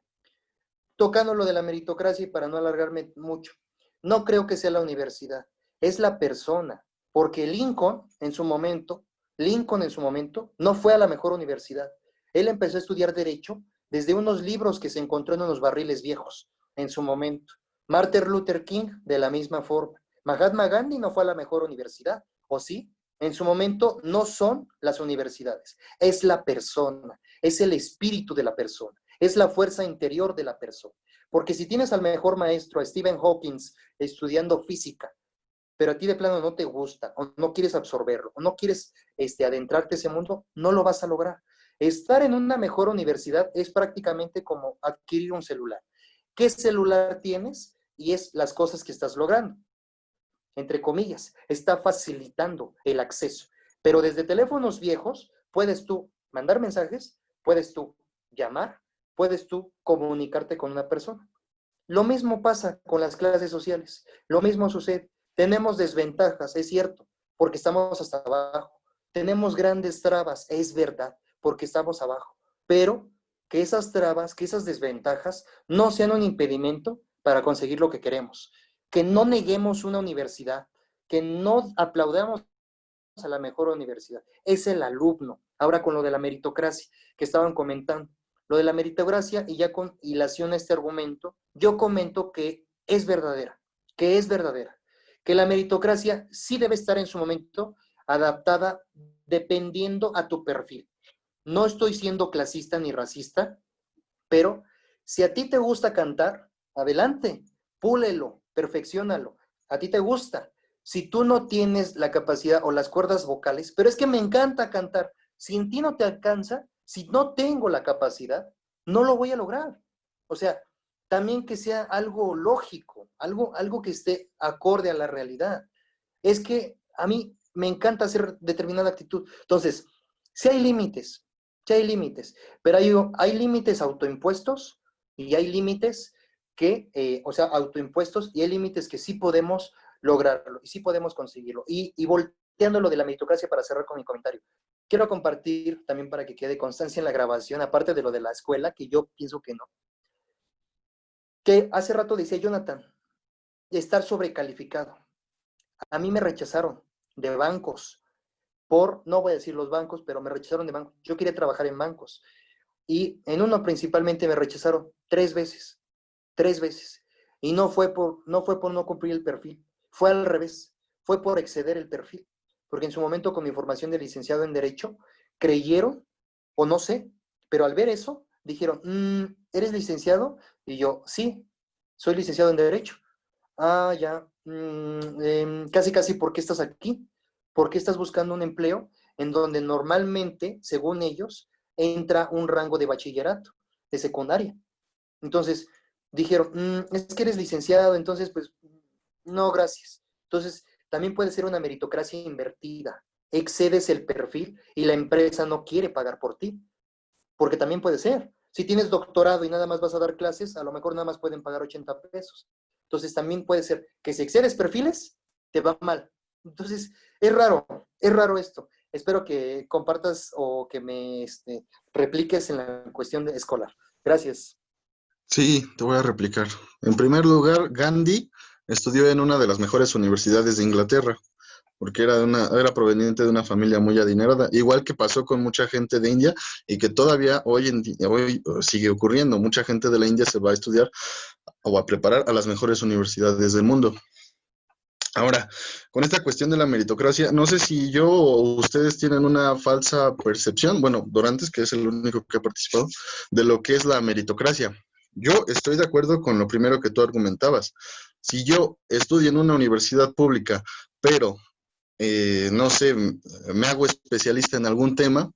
Tocando lo de la meritocracia, y para no alargarme mucho, no creo que sea la universidad, es la persona, porque Lincoln en su momento no fue a la mejor universidad. Él empezó a estudiar Derecho desde unos libros que se encontró en unos barriles viejos en su momento. Martin Luther King, de la misma forma. Mahatma Gandhi no fue a la mejor universidad, ¿o sí? En su momento no son las universidades, es la persona, es el espíritu de la persona, es la fuerza interior de la persona. Porque si tienes al mejor maestro, a Stephen Hawking, estudiando física, pero a ti de plano no te gusta, o no quieres absorberlo, o no quieres adentrarte a ese mundo, no lo vas a lograr. Estar en una mejor universidad es prácticamente como adquirir un celular. ¿Qué celular tienes? Y es las cosas que estás logrando. Entre comillas, está facilitando el acceso. Pero desde teléfonos viejos puedes tú mandar mensajes, puedes tú llamar, puedes tú comunicarte con una persona. Lo mismo pasa con las clases sociales. Lo mismo sucede. Tenemos desventajas, es cierto, porque estamos hasta abajo. Tenemos grandes trabas, es verdad, porque estamos abajo. Pero que esas trabas, que esas desventajas no sean un impedimento para conseguir lo que queremos. Que no neguemos una universidad, que no aplaudamos a la mejor universidad. Es el alumno. Ahora con lo de la meritocracia que estaban comentando. Lo de la meritocracia, y ya con hilación a este argumento, yo comento que es verdadera, que la meritocracia sí debe estar en su momento adaptada dependiendo a tu perfil. No estoy siendo clasista ni racista, pero si a ti te gusta cantar, adelante, púlelo, perfecciónalo. A ti te gusta. Si tú no tienes la capacidad o las cuerdas vocales, pero es que me encanta cantar, si en ti no te alcanza, si no tengo la capacidad, no lo voy a lograr. O sea, también que sea algo lógico, algo que esté acorde a la realidad. Es que a mí me encanta hacer determinada actitud. Entonces, sí hay límites, pero hay límites autoimpuestos y hay límites que, autoimpuestos, y hay límites que sí podemos lograrlo y sí podemos conseguirlo. Y volteando lo de la meritocracia para cerrar con mi comentario, quiero compartir también para que quede constancia en la grabación, aparte de lo de la escuela, que yo pienso que no, que hace rato decía Jonathan, de estar sobrecalificado. A mí me rechazaron de bancos, no voy a decir los bancos, pero me rechazaron de bancos. Yo quería trabajar en bancos. Y en uno principalmente me rechazaron 3 veces. Y no fue por no cumplir el perfil. Fue al revés. Fue por exceder el perfil. Porque en su momento, con mi formación de licenciado en Derecho, creyeron, o no sé, pero al ver eso, dijeron, ¿eres licenciado? Y yo, sí, soy licenciado en Derecho. Ah, ya. Casi, ¿por qué estás aquí? ¿Por qué estás buscando un empleo en donde normalmente, según ellos, entra un rango de bachillerato, de secundaria? Entonces, dijeron, es que eres licenciado, entonces, pues, no, gracias. Entonces, también puede ser una meritocracia invertida. Excedes el perfil y la empresa no quiere pagar por ti. Porque también puede ser. Si tienes doctorado y nada más vas a dar clases, a lo mejor nada más pueden pagar 80 pesos. Entonces también puede ser que si excedes perfiles, te va mal. Entonces, es raro esto. Espero que compartas o que me repliques en la cuestión escolar. Gracias. Sí, te voy a replicar. En primer lugar, Gandhi estudió en una de las mejores universidades de Inglaterra, porque era proveniente de una familia muy adinerada, igual que pasó con mucha gente de India y que todavía hoy sigue ocurriendo. Mucha gente de la India se va a estudiar o a preparar a las mejores universidades del mundo. Ahora, con esta cuestión de la meritocracia, no sé si yo o ustedes tienen una falsa percepción, bueno, Dorantes, que es el único que ha participado, de lo que es la meritocracia. Yo estoy de acuerdo con lo primero que tú argumentabas. Si yo estudio en una universidad pública, pero, no sé, me hago especialista en algún tema,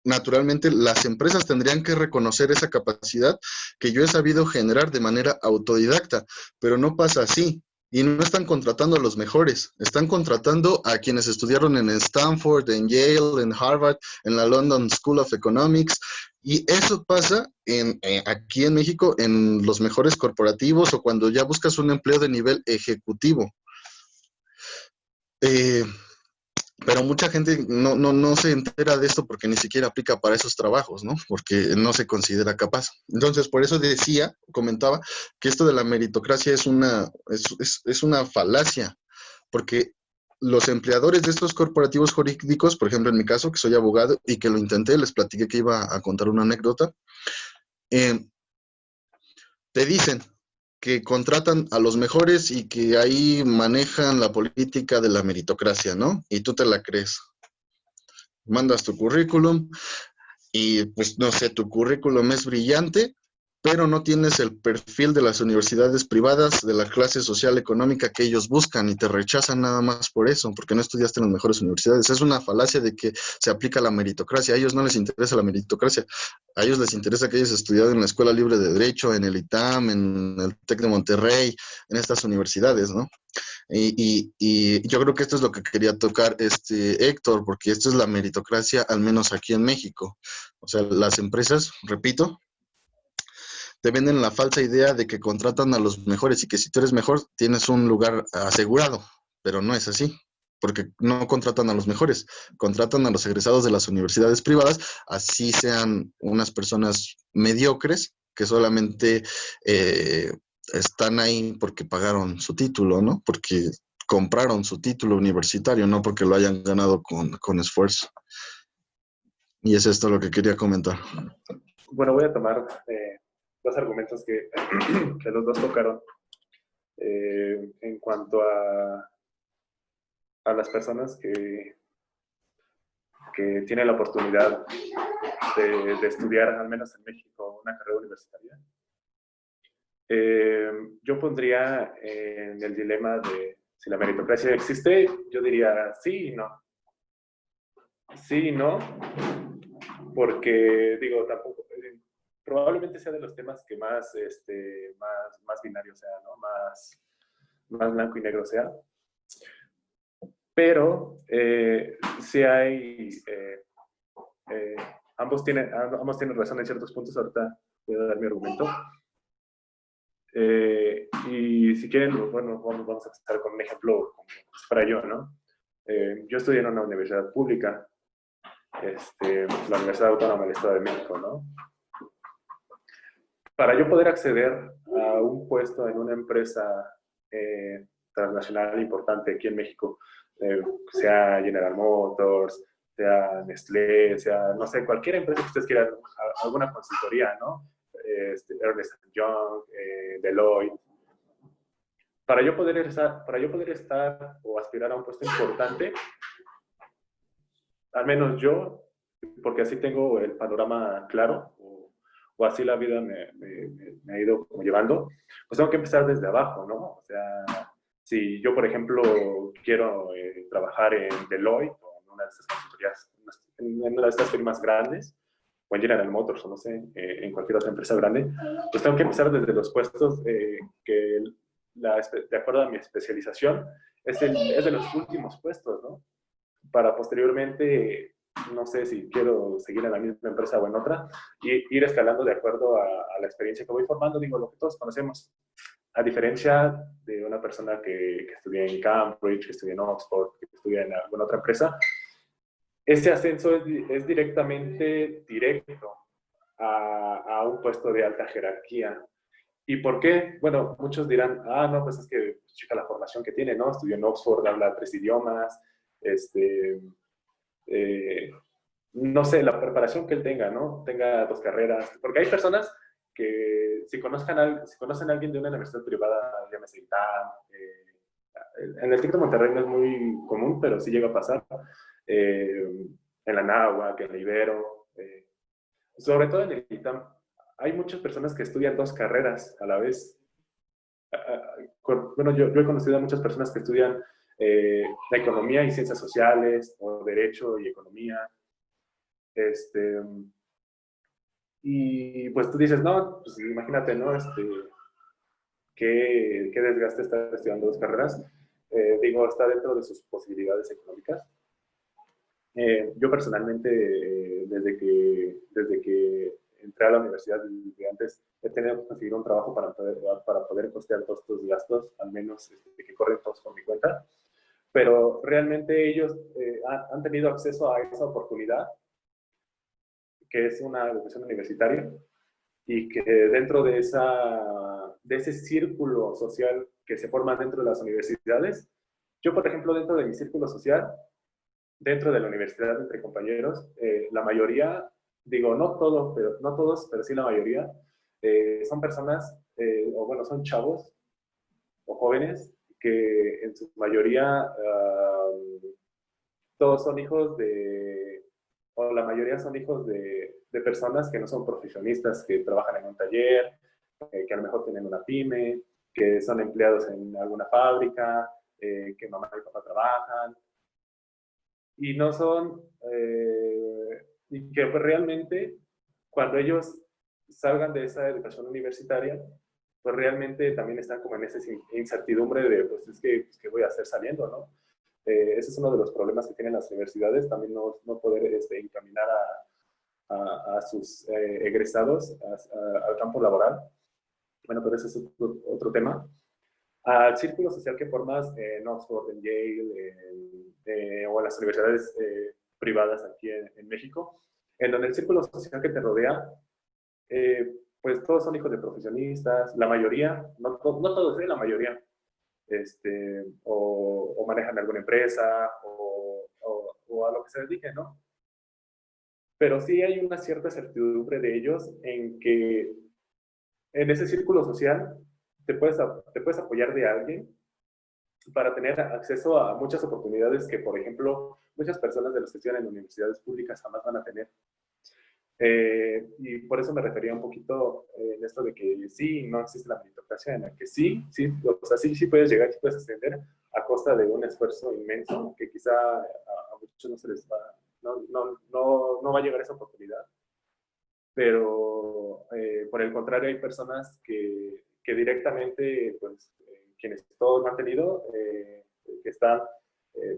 naturalmente las empresas tendrían que reconocer esa capacidad que yo he sabido generar de manera autodidacta, pero no pasa así. Y no están contratando a los mejores, están contratando a quienes estudiaron en Stanford, en Yale, en Harvard, en la London School of Economics. Y eso pasa aquí en México en los mejores corporativos o cuando ya buscas un empleo de nivel ejecutivo. Pero mucha gente no se entera de esto porque ni siquiera aplica para esos trabajos, ¿no? Porque no se considera capaz. Entonces, por eso comentaba, que esto de la meritocracia es una falacia, porque los empleadores de estos corporativos jurídicos, por ejemplo, en mi caso, que soy abogado y que lo intenté, les platiqué que iba a contar una anécdota, te dicen que contratan a los mejores y que ahí manejan la política de la meritocracia, ¿no? Y tú te la crees. Mandas tu currículum y, pues, no sé, tu currículum es brillante, pero no tienes el perfil de las universidades privadas, de la clase social económica que ellos buscan y te rechazan nada más por eso, porque no estudiaste en las mejores universidades. Es una falacia de que se aplica la meritocracia. A ellos no les interesa la meritocracia. A ellos les interesa que hayas estudiado en la Escuela Libre de Derecho, en el ITAM, en el TEC de Monterrey, en estas universidades, ¿no? Y yo creo que esto es lo que quería tocar Héctor, porque esto es la meritocracia, al menos aquí en México. O sea, las empresas, repito, te venden la falsa idea de que contratan a los mejores y que si tú eres mejor tienes un lugar asegurado, pero no es así, porque no contratan a los mejores, contratan a los egresados de las universidades privadas, así sean unas personas mediocres que solamente están ahí porque pagaron su título, ¿no? Porque compraron su título universitario, no porque lo hayan ganado con esfuerzo. Y es esto lo que quería comentar. Bueno, voy a tomar dos argumentos que, que los dos tocaron en cuanto a las personas que tienen la oportunidad de estudiar, al menos en México, una carrera universitaria. Yo pondría en el dilema de si la meritocracia existe, yo diría sí y no. Sí y no, porque, digo, tampoco, probablemente sea de los temas que más, más binario sea, ¿no? Más blanco y negro sea. Pero sí hay, ambos tienen razón en ciertos puntos. Ahorita voy a dar mi argumento. Y si quieren, bueno, vamos a empezar con un ejemplo como para yo, ¿no? Yo estudié en una universidad pública, la Universidad Autónoma del Estado de México, ¿no? Para yo poder acceder a un puesto en una empresa transnacional importante aquí en México, sea General Motors, sea Nestlé, sea, no sé, cualquier empresa que ustedes quieran, alguna consultoría, ¿no? Ernst & Young, Deloitte. Para yo poder estar o aspirar a un puesto importante, al menos yo, porque así tengo el panorama claro, o así la vida me ha ido como llevando, pues tengo que empezar desde abajo, ¿no? O sea, si yo, por ejemplo, quiero trabajar en Deloitte o en una de estas consultorías, en una de estas firmas grandes, o en General Motors, o no sé, en cualquier otra empresa grande, pues tengo que empezar desde los puestos que, de acuerdo a mi especialización, es de los últimos puestos, ¿no? Para posteriormente, no sé si quiero seguir en la misma empresa o en otra, y ir escalando de acuerdo a la experiencia que voy formando, digo, lo que todos conocemos. A diferencia de una persona que estudia en Cambridge, que estudia en Oxford, que estudia en alguna otra empresa, ese ascenso es directamente directo a un puesto de alta jerarquía. ¿Y por qué? Bueno, muchos dirán, no, pues es que chica la formación que tiene, ¿no? Estudió en Oxford, habla 3 idiomas, no sé, la preparación que él tenga, ¿no? Tenga 2 carreras. Porque hay personas que si conocen a alguien de una universidad privada, llámese ITAM, en el TEC de Monterrey no es muy común, pero sí llega a pasar, en la Anáhuac, en la Ibero, sobre todo en el ITAM, hay muchas personas que estudian 2 carreras a la vez. Bueno, yo he conocido a muchas personas que estudian la economía y ciencias sociales, o derecho y economía. Y pues tú dices, no, pues imagínate, ¿no? ¿Qué desgaste estar estudiando 2 carreras? Digo, está dentro de sus posibilidades económicas. Yo personalmente, desde que entré a la universidad desde antes, he tenido que conseguir un trabajo para poder costear todos estos gastos, al menos que corren todos por mi cuenta. Pero realmente ellos han tenido acceso a esa oportunidad, que es una educación universitaria, y que dentro de ese círculo social que se forma dentro de las universidades, yo, por ejemplo, dentro de mi círculo social, dentro de la universidad, entre compañeros, la mayoría, digo, no todos, pero sí la mayoría, son personas, o bueno, son chavos o jóvenes que en su mayoría todos son hijos o la mayoría son hijos de personas que no son profesionistas, que trabajan en un taller, que a lo mejor tienen una pyme, que son empleados en alguna fábrica, que mamá y papá trabajan, y no son, y que pues realmente cuando ellos salgan de esa educación universitaria, pues realmente también están como en esa incertidumbre de, pues es que, pues, ¿qué voy a hacer saliendo, no? Ese es uno de los problemas que tienen las universidades, también no poder encaminar a sus egresados al campo laboral. Bueno, pero ese es otro tema. Al círculo social que formas en Oxford, en Yale, o en las universidades privadas aquí en México, en donde el círculo social que te rodea, pues todos son hijos de profesionistas, la mayoría, no todos, la mayoría, o manejan alguna empresa, o a lo que se dediquen, ¿no? Pero sí hay una cierta certidumbre de ellos en que en ese círculo social te puedes apoyar de alguien para tener acceso a muchas oportunidades que, por ejemplo, muchas personas de los que estudian en universidades públicas jamás van a tener. Y por eso me refería un poquito en esto de que sí, no existe la meritocracia, en la que sí, o sea, sí puedes llegar, sí puedes ascender a costa de un esfuerzo inmenso que quizá a muchos no se les va, no va a llegar esa oportunidad. Pero por el contrario hay personas que directamente, pues, quienes todos han tenido, que están,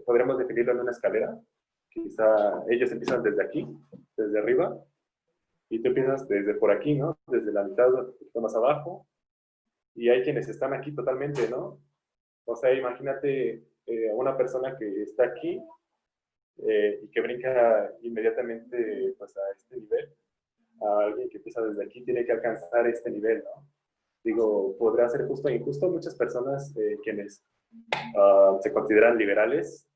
podríamos definirlo en una escalera, quizá ellos empiezan desde aquí, desde arriba, y tú empiezas desde por aquí, ¿no? Desde la mitad, un poquito más abajo, y hay quienes están aquí totalmente, ¿no? O sea, imagínate a una persona que está aquí y que brinca inmediatamente, pues, a este nivel. A alguien que empieza desde aquí tiene que alcanzar este nivel, ¿no? Digo, podrá ser justo e injusto. Muchas personas quienes se consideran liberales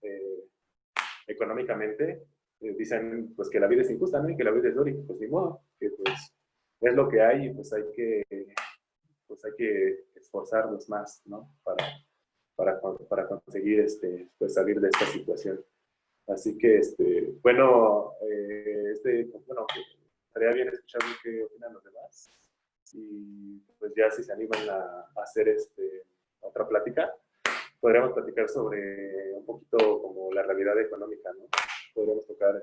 económicamente dicen pues que la vida es injusta, ¿no? Y que la vida es dura, pues ni modo, que pues es lo que hay y pues hay que esforzarnos más, ¿no? Para conseguir pues salir de esta situación. Así que, bueno, bueno, estaría bien escuchar qué opinan los demás. Y pues ya si se animan a hacer otra plática, podríamos platicar sobre un poquito como la realidad económica, ¿no? Podríamos tocar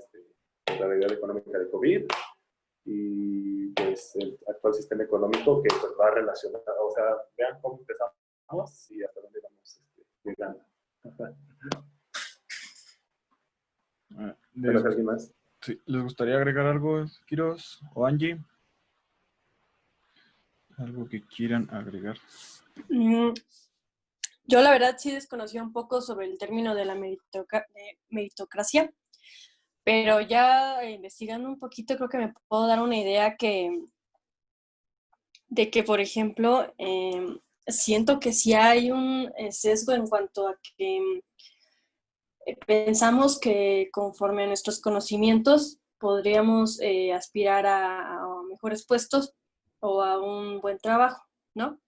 la realidad económica de COVID y pues el actual sistema económico que pues va relacionado, o sea, vean cómo empezamos y hasta dónde vamos llegando. ¿Alguien más? Sí, ¿les gustaría agregar algo, Quiroz o Angie? ¿Algo que quieran agregar? Yo la verdad sí desconocía un poco sobre el término de la meritocracia, pero ya investigando un poquito creo que me puedo dar una idea de que, por ejemplo, siento que sí hay un sesgo en cuanto a que pensamos que conforme a nuestros conocimientos podríamos aspirar a mejores puestos o a un buen trabajo, ¿no?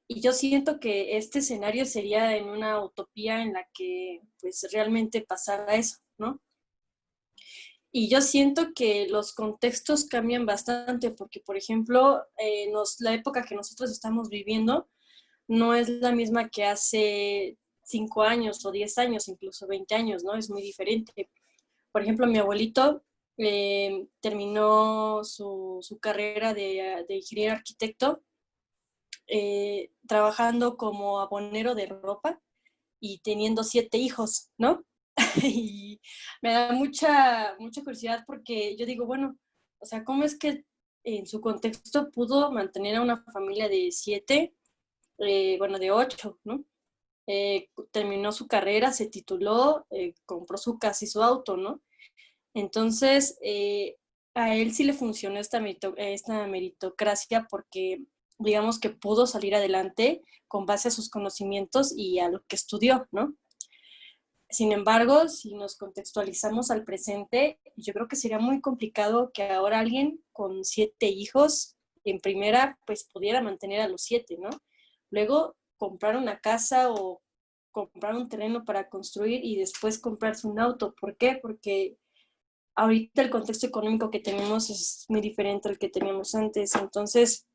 Y yo siento que este escenario sería en una utopía en la que pues realmente pasara eso, ¿no? Y yo siento que los contextos cambian bastante porque, por ejemplo, la época que nosotros estamos viviendo no es la misma que hace 5 años o 10 años, incluso 20 años, ¿no? Es muy diferente. Por ejemplo, mi abuelito terminó su carrera de ingeniero arquitecto trabajando como abonero de ropa y teniendo 7 hijos, ¿no? Y me da mucha curiosidad porque yo digo, bueno, o sea, ¿cómo es que en su contexto pudo mantener a una familia de 7, bueno, de 8, ¿no? Terminó su carrera, se tituló, compró su casa y su auto, ¿no? Entonces, a él sí le funcionó esta meritocracia porque digamos que pudo salir adelante con base a sus conocimientos y a lo que estudió, ¿no? Sin embargo, si nos contextualizamos al presente, yo creo que sería muy complicado que ahora alguien con 7 hijos en primera, pues pudiera mantener a los 7, ¿no? Luego comprar una casa o comprar un terreno para construir y después comprarse un auto. ¿Por qué? Porque ahorita el contexto económico que tenemos es muy diferente al que teníamos antes. Entonces,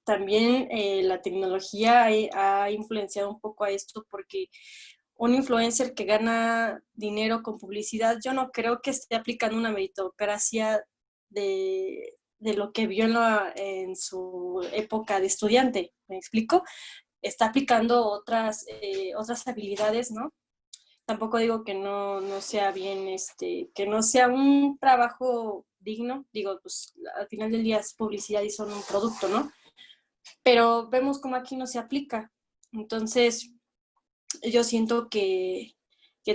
también la tecnología ha influenciado un poco a esto porque un influencer que gana dinero con publicidad, yo no creo que esté aplicando una meritocracia de lo que vio en su época de estudiante, ¿me explico? Está aplicando otras habilidades, ¿no? tampoco digo que no sea bien, que no sea un trabajo digno. Digo, pues al final del día es publicidad y son un producto, ¿no? Pero vemos cómo aquí no se aplica. Entonces, yo siento que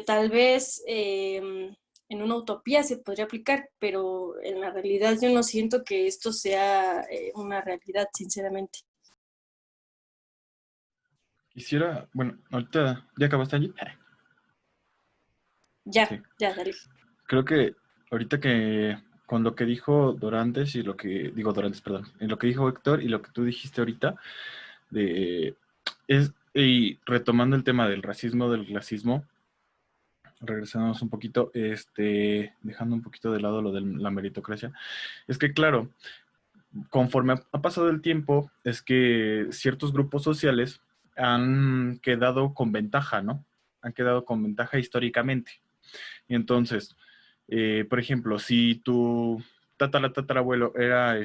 tal vez en una utopía se podría aplicar, pero en la realidad yo no siento que esto sea una realidad, sinceramente. Quisiera, bueno, ahorita, ¿ya acabaste, Angie? Ya, Sí. ya, dale. Creo que ahorita que con lo que dijo Dorantes y lo que, digo Dorantes, perdón, en lo que dijo Héctor y lo que tú dijiste ahorita, y retomando el tema del racismo, del clasismo, regresándonos un poquito, dejando un poquito de lado lo de la meritocracia, es que claro, conforme ha pasado el tiempo, es que ciertos grupos sociales han quedado con ventaja, ¿no? Han quedado con ventaja históricamente. Y entonces, por ejemplo, si tu tatarabuelo era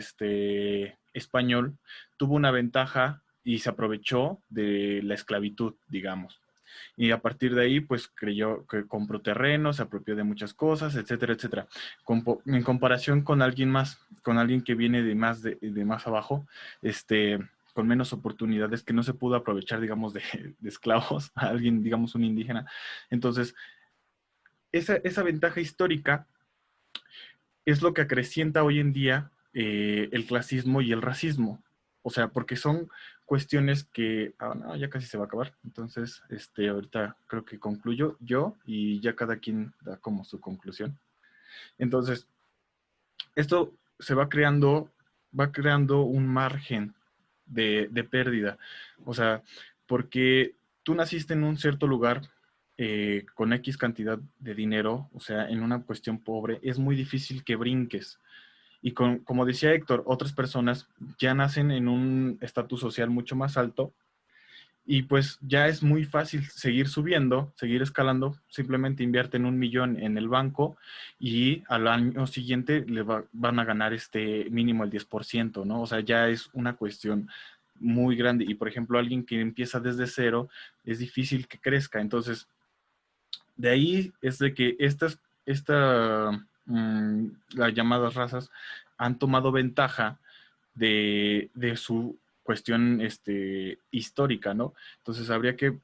español, tuvo una ventaja y se aprovechó de la esclavitud, digamos. Y a partir de ahí, pues creyó que compró terreno, se apropió de muchas cosas, etcétera, etcétera. En comparación con alguien más, con alguien que viene de más abajo, con menos oportunidades, que no se pudo aprovechar, digamos, de esclavos, a alguien, digamos, un indígena. Entonces, esa ventaja histórica es lo que acrecienta hoy en día el clasismo y el racismo. O sea, porque son cuestiones que... Ah, no, ya casi se va a acabar. Entonces, ahorita creo que concluyo yo y ya cada quien da como su conclusión. Entonces, esto se va creando un margen de pérdida. O sea, porque tú naciste en un cierto lugar con X cantidad de dinero, o sea, en una cuestión pobre, es muy difícil que brinques. Y como decía Héctor, otras personas ya nacen en un estatus social mucho más alto y pues ya es muy fácil seguir subiendo, seguir escalando. Simplemente invierten 1 millón en el banco y al año siguiente van a ganar mínimo el 10%, ¿no? O sea, ya es una cuestión muy grande. Y por ejemplo, alguien que empieza desde cero, es difícil que crezca. Entonces, de ahí es de que las llamadas razas han tomado ventaja de su cuestión histórica, ¿no? Entonces habría que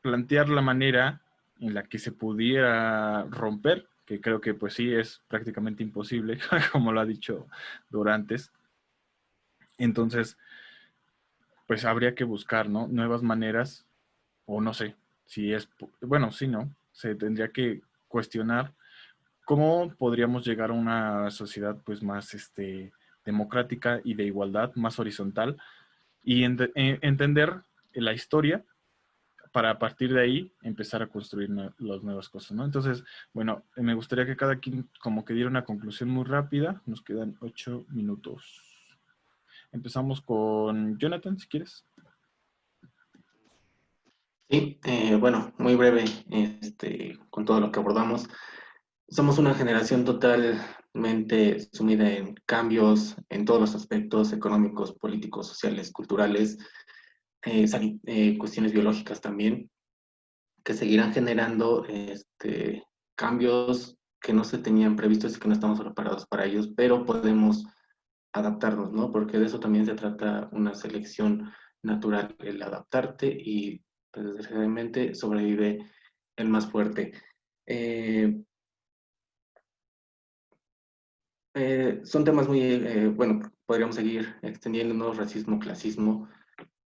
plantear la manera en la que se pudiera romper, que creo que pues sí es prácticamente imposible, como lo ha dicho Dorantes. Entonces, pues habría que buscar, ¿no? Nuevas maneras, o no sé, si es, bueno, sí, ¿no? Se tendría que cuestionar cómo podríamos llegar a una sociedad pues más democrática y de igualdad, más horizontal, y entender la historia para a partir de ahí empezar a construir las nuevas cosas, ¿no? Entonces, bueno, me gustaría que cada quien como que diera una conclusión muy rápida. Nos quedan 8 minutos. Empezamos con Jonathan, si quieres. Sí, bueno, muy breve, con todo lo que abordamos. Somos una generación totalmente sumida en cambios en todos los aspectos económicos, políticos, sociales, culturales, cuestiones biológicas también, que seguirán generando cambios que no se tenían previstos y que no estamos preparados para ellos, pero podemos adaptarnos, ¿no? Porque de eso también se trata una selección natural, el adaptarte y, pues, desgraciadamente sobrevive el más fuerte. Son temas muy, bueno, podríamos seguir extendiéndonos, racismo, clasismo,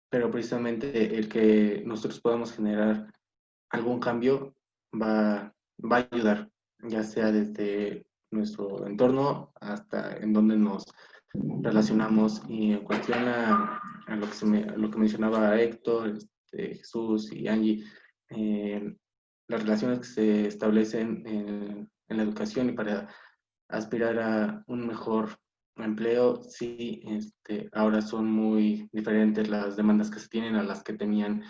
pero precisamente el que nosotros podamos generar algún cambio va a ayudar, ya sea desde nuestro entorno hasta en donde nos relacionamos. Y en cuestión a lo a lo que mencionaba Héctor, Jesús y Angie, las relaciones que se establecen en la educación y para aspirar a un mejor empleo, sí, ahora son muy diferentes las demandas que se tienen a las que tenían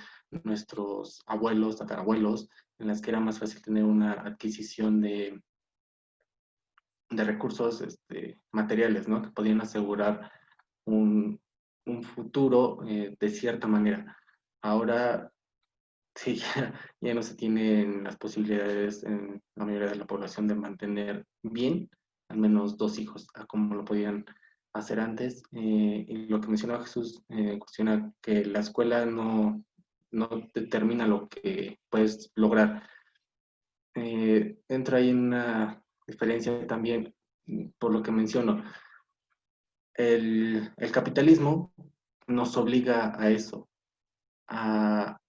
nuestros abuelos, tatarabuelos, en las que era más fácil tener una adquisición de recursos materiales, ¿no? Que podían asegurar un futuro de cierta manera. Ahora sí, ya no se tienen las posibilidades en la mayoría de la población de mantener bien al menos 2 hijos, a como lo podían hacer antes. Y lo que mencionaba Jesús, cuestiona que la escuela no determina lo que puedes lograr. Entra ahí en una diferencia también, por lo que menciono. El capitalismo nos obliga a eso, a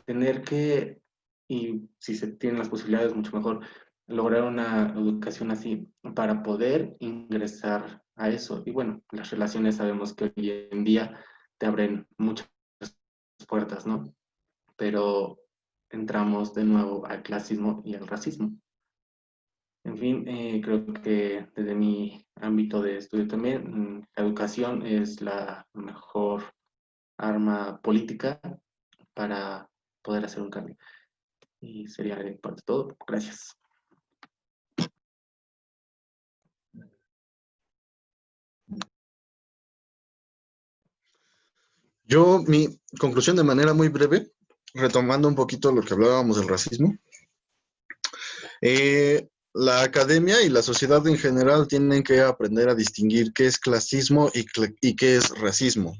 tener que, y si se tienen las posibilidades, mucho mejor, lograr una educación así para poder ingresar a eso. Y bueno, las relaciones sabemos que hoy en día te abren muchas puertas, ¿no? Pero entramos de nuevo al clasismo y al racismo. En fin, creo que desde mi ámbito de estudio también, la educación es la mejor arma política para poder hacer un cambio. Y sería de parte todo. Gracias. Yo, mi conclusión de manera muy breve, retomando un poquito lo que hablábamos del racismo. La academia y la sociedad en general tienen que aprender a distinguir qué es clasismo y qué es racismo.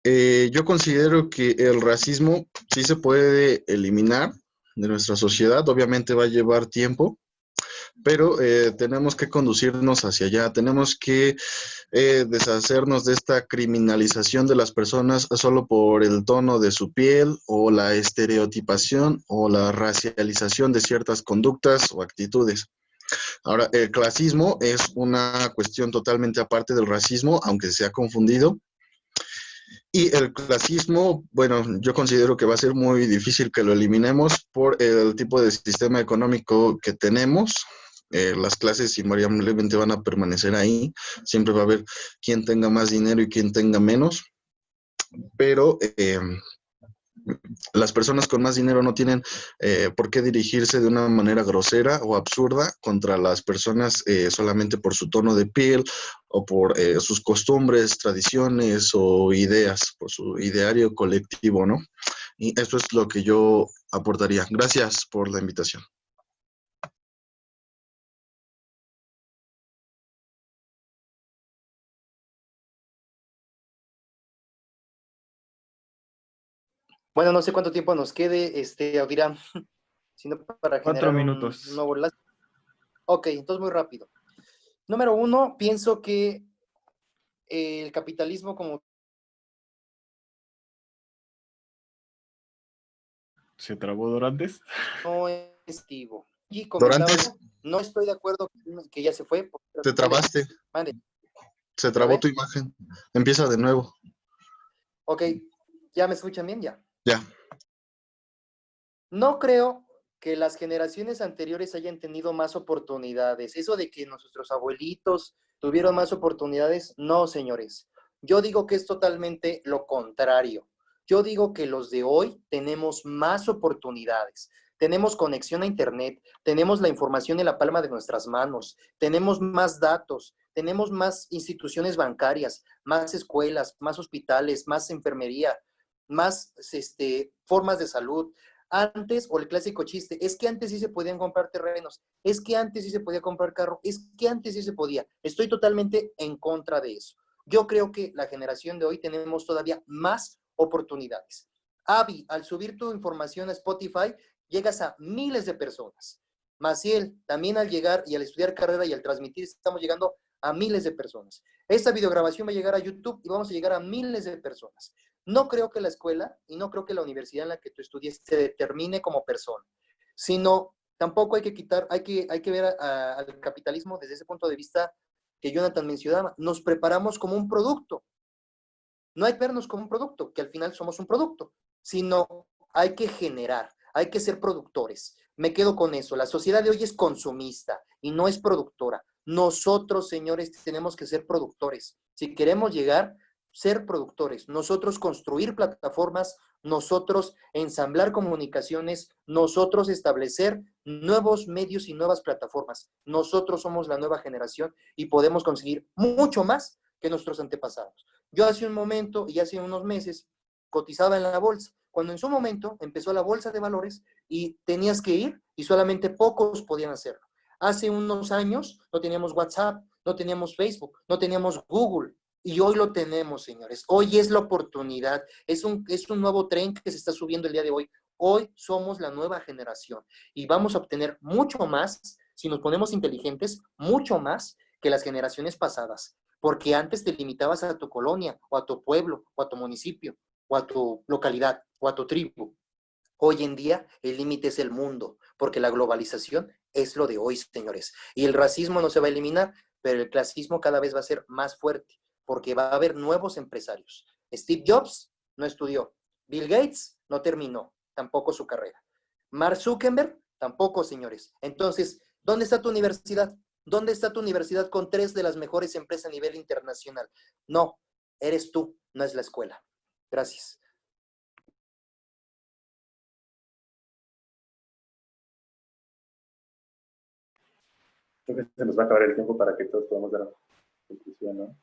Yo considero que el racismo sí se puede eliminar de nuestra sociedad, obviamente va a llevar tiempo, pero tenemos que conducirnos hacia allá, tenemos que deshacernos de esta criminalización de las personas solo por el tono de su piel o la estereotipación o la racialización de ciertas conductas o actitudes. Ahora, el clasismo es una cuestión totalmente aparte del racismo, aunque se ha confundido. Y el clasismo, bueno, yo considero que va a ser muy difícil que lo eliminemos por el tipo de sistema económico que tenemos. Las clases invariablemente van a permanecer ahí. Siempre va a haber quien tenga más dinero y quien tenga menos. Pero las personas con más dinero no tienen por qué dirigirse de una manera grosera o absurda contra las personas solamente por su tono de piel o por sus costumbres, tradiciones o ideas, por su ideario colectivo, ¿no? Y eso es lo que yo aportaría. Gracias por la invitación. Bueno, no sé cuánto tiempo nos quede, Audira, sino para 4 generar minutos. un nuevo enlace. Ok, entonces muy rápido. Número 1, pienso que el capitalismo como... ¿Se trabó Dorantes? no es activo. Y comentaba, Dorantes, no estoy de acuerdo que ya se fue. te trabaste. Mande. Se trabó tu imagen. Empieza de nuevo. Ok, ¿ya me escuchan bien? Ya. Ya. No creo que las generaciones anteriores hayan tenido más oportunidades. Eso de que nuestros abuelitos tuvieron más oportunidades, no, señores. Yo digo que es totalmente lo contrario. Yo digo que los de hoy tenemos más oportunidades. Tenemos conexión a Internet, tenemos la información en la palma de nuestras manos, tenemos más datos, tenemos más instituciones bancarias, más escuelas, más hospitales, más enfermería, más formas de salud. Antes, o el clásico chiste, es que antes sí se podían comprar terrenos, es que antes sí se podía comprar carro, es que antes sí se podía. Estoy totalmente en contra de eso. Yo creo que la generación de hoy tenemos todavía más oportunidades. Avi, al subir tu información a Spotify, llegas a miles de personas. Maciel, también al llegar y al estudiar carrera y al transmitir, estamos llegando a miles de personas. Esta videograbación va a llegar a YouTube y vamos a llegar a miles de personas. No creo que la escuela y no creo que la universidad en la que tú estudies te determine como persona, sino tampoco hay que quitar, hay que ver al capitalismo desde ese punto de vista que Jonathan mencionaba. Nos preparamos como un producto. No hay que vernos como un producto, que al final somos un producto, sino hay que generar, hay que ser productores. Me quedo con eso. La sociedad de hoy es consumista y no es productora. Nosotros, señores, tenemos que ser productores. Si queremos llegar, ser productores. Nosotros construir plataformas, nosotros ensamblar comunicaciones, nosotros establecer nuevos medios y nuevas plataformas. Nosotros somos la nueva generación y podemos conseguir mucho más que nuestros antepasados. Yo hace un momento y hace unos meses cotizaba en la bolsa, cuando en su momento empezó la bolsa de valores y tenías que ir y solamente pocos podían hacerlo. Hace unos años no teníamos WhatsApp, no teníamos Facebook, no teníamos Google, y hoy lo tenemos, señores. Hoy es la oportunidad, es un nuevo tren que se está subiendo el día de hoy. Hoy somos la nueva generación y vamos a obtener mucho más, si nos ponemos inteligentes, mucho más que las generaciones pasadas, porque antes te limitabas a tu colonia, o a tu pueblo, o a tu municipio, o a tu localidad, o a tu tribu. Hoy en día el límite es el mundo, porque la globalización es lo de hoy, señores. Y el racismo no se va a eliminar, pero el clasismo cada vez va a ser más fuerte, porque va a haber nuevos empresarios. Steve Jobs no estudió. Bill Gates no terminó, tampoco su carrera. Mark Zuckerberg tampoco, señores. Entonces, ¿dónde está tu universidad? ¿Dónde está tu universidad con 3 de las mejores empresas a nivel internacional? No, eres tú, no es la escuela. Gracias. Creo que se nos va a acabar el tiempo para que todos podamos dar una conclusión, ¿no?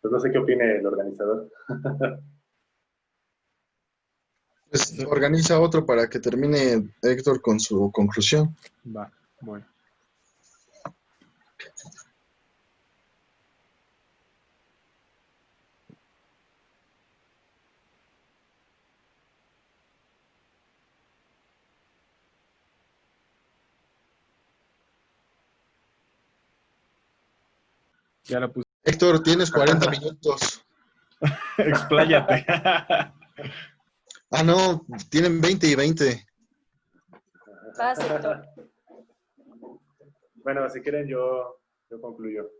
Pues no sé qué opine el organizador. Pues organiza otro para que termine Héctor con su conclusión. Va, voy. Ya la puse. Héctor, tienes 40 minutos. Expláyate. Ah, no, tienen 20 y 20. Vas, Héctor. Bueno, si quieren yo concluyo.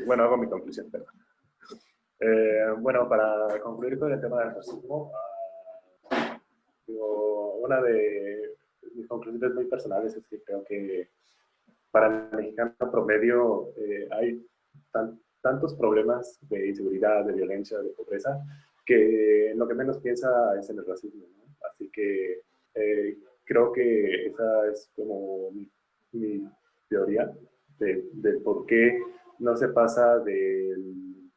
Bueno, hago mi conclusión, perdón. Bueno, para concluir con el tema del racismo, una de mis conclusiones muy personales es que creo que para el mexicano promedio hay tantos problemas de inseguridad, de violencia, de pobreza, que lo que menos piensa es en el racismo, ¿no? Así que creo que esa es como mi teoría de por qué no se pasa del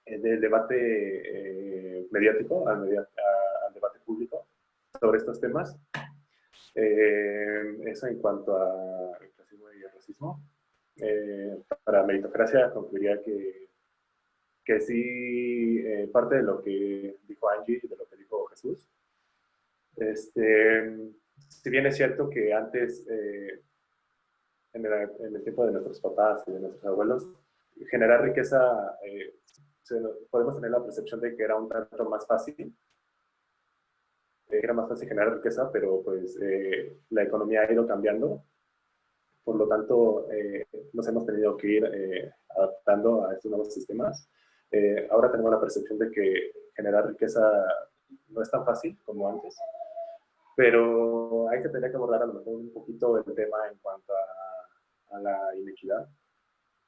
debate mediático al debate público sobre estos temas. Eso en cuanto a clasismo y racismo. Para meritocracia concluiría que sí, parte de lo que dijo Angie y de lo que dijo Jesús, si bien es cierto que antes, en el tiempo de nuestros papás y de nuestros abuelos, generar riqueza, podemos tener la percepción de que era un tanto más fácil, era más fácil generar riqueza, pero pues la economía ha ido cambiando, por lo tanto nos hemos tenido que ir adaptando a estos nuevos sistemas. Ahora tenemos la percepción de que generar riqueza no es tan fácil como antes, pero hay que tener que abordar a lo mejor un poquito el tema en cuanto a la inequidad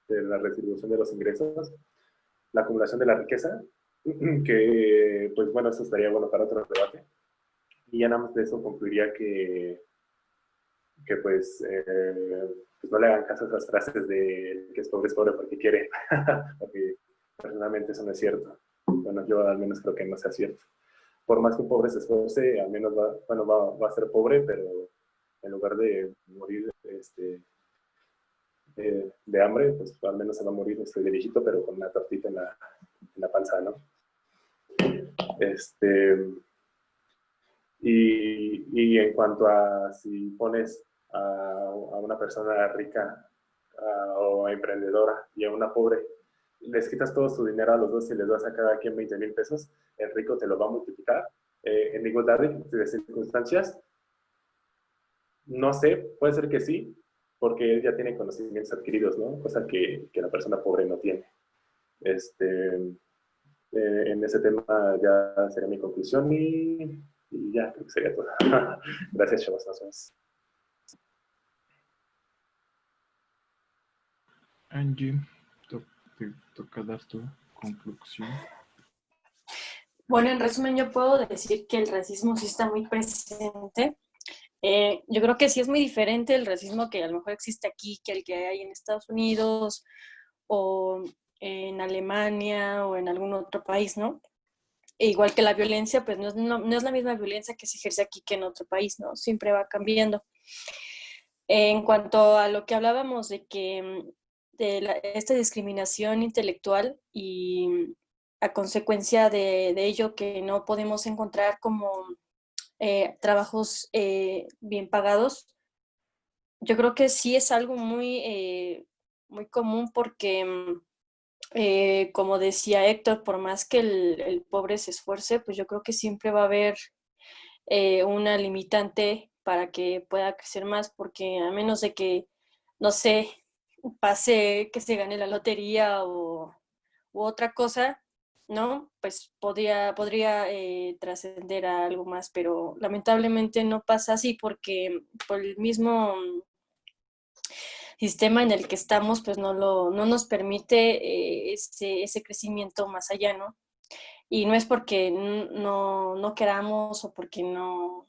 de la redistribución de los ingresos, la acumulación de la riqueza, que pues bueno, eso estaría bueno para otro debate. Y ya nada más de eso concluiría que pues no le hagan caso a esas frases de que es pobre porque quiere, porque personalmente eso no es cierto. Bueno, yo al menos creo que no sea cierto. Por más que un pobre se esfuerce, al menos va a ser pobre, pero en lugar de morir de hambre, pues al menos se va a morir de viejito, pero con una tortita en la panza, ¿no? Y en cuanto a si pones a una persona rica o emprendedora y a una pobre, les quitas todo su dinero a los dos y les das a cada quien 20,000 pesos, el rico te lo va a multiplicar. En igualdad de circunstancias, no sé, puede ser que sí, porque él ya tiene conocimientos adquiridos, ¿no? Cosa que la persona pobre no tiene. En ese tema ya sería mi conclusión y ya, creo que sería todo. Gracias, chavos. Nos vemos. Angie, te toca dar tu conclusión. Bueno, en resumen, yo puedo decir que el racismo sí está muy presente. Yo creo que sí es muy diferente el racismo que a lo mejor existe aquí que el que hay en Estados Unidos o en Alemania o en algún otro país, ¿no? E igual que la violencia, pues no es la misma violencia que se ejerce aquí que en otro país, ¿no? Siempre va cambiando. En cuanto a lo que hablábamos de que esta discriminación intelectual y a consecuencia de ello que no podemos encontrar como trabajos bien pagados, yo creo que sí es algo muy común porque, como decía Héctor, por más que el pobre se esfuerce, pues yo creo que siempre va a haber una limitante para que pueda crecer más, porque a menos de que, no sé, pase que se gane la lotería u otra cosa, ¿no? Pues podría trascender a algo más, pero lamentablemente no pasa así porque por el mismo sistema en el que estamos, pues no nos permite ese crecimiento más allá, ¿no? Y no es porque no queramos o porque no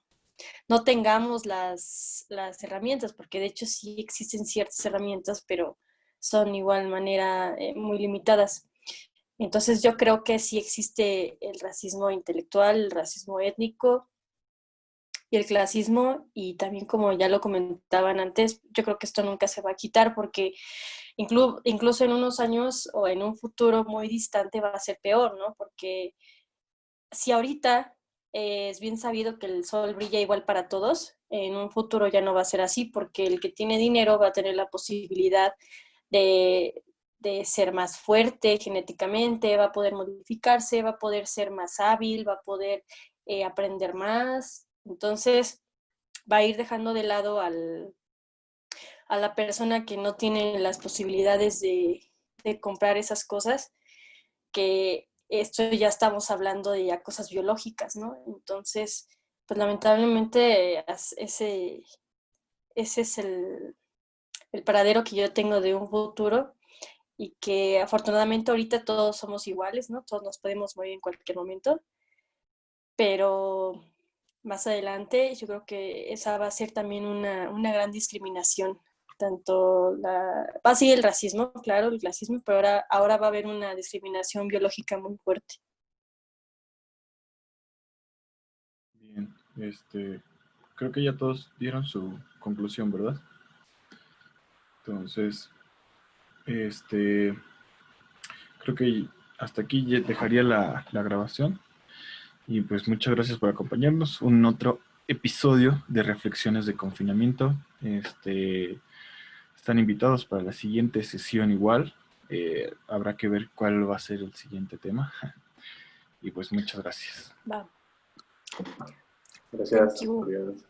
tengamos las herramientas, porque de hecho sí existen ciertas herramientas, pero son de igual manera muy limitadas. Entonces yo creo que sí existe el racismo intelectual, el racismo étnico y el clasismo, y también como ya lo comentaban antes, yo creo que esto nunca se va a quitar porque incluso en unos años o en un futuro muy distante va a ser peor, ¿no? Porque si ahorita es bien sabido que el sol brilla igual para todos, en un futuro ya no va a ser así porque el que tiene dinero va a tener la posibilidad de, de ser más fuerte genéticamente, va a poder modificarse, va a poder ser más hábil, va a poder aprender más. Entonces va a ir dejando de lado a la persona que no tiene las posibilidades de comprar esas cosas, que esto ya estamos hablando de ya cosas biológicas, ¿no? Entonces, pues lamentablemente ese es el paradero que yo tengo de un futuro y que afortunadamente ahorita todos somos iguales, ¿no? Todos nos podemos morir en cualquier momento, pero más adelante yo creo que esa va a ser también una gran discriminación. Tanto va a seguir el racismo, claro, el clasismo, pero ahora va a haber una discriminación biológica muy fuerte. Bien, creo que ya todos dieron su conclusión, ¿verdad? Entonces, creo que hasta aquí ya dejaría la grabación. Y pues muchas gracias por acompañarnos. Un otro episodio de Reflexiones de Confinamiento. Están invitados para la siguiente sesión igual. Habrá que ver cuál va a ser el siguiente tema. Y pues muchas gracias. Va. Gracias. Thank you. Adiós.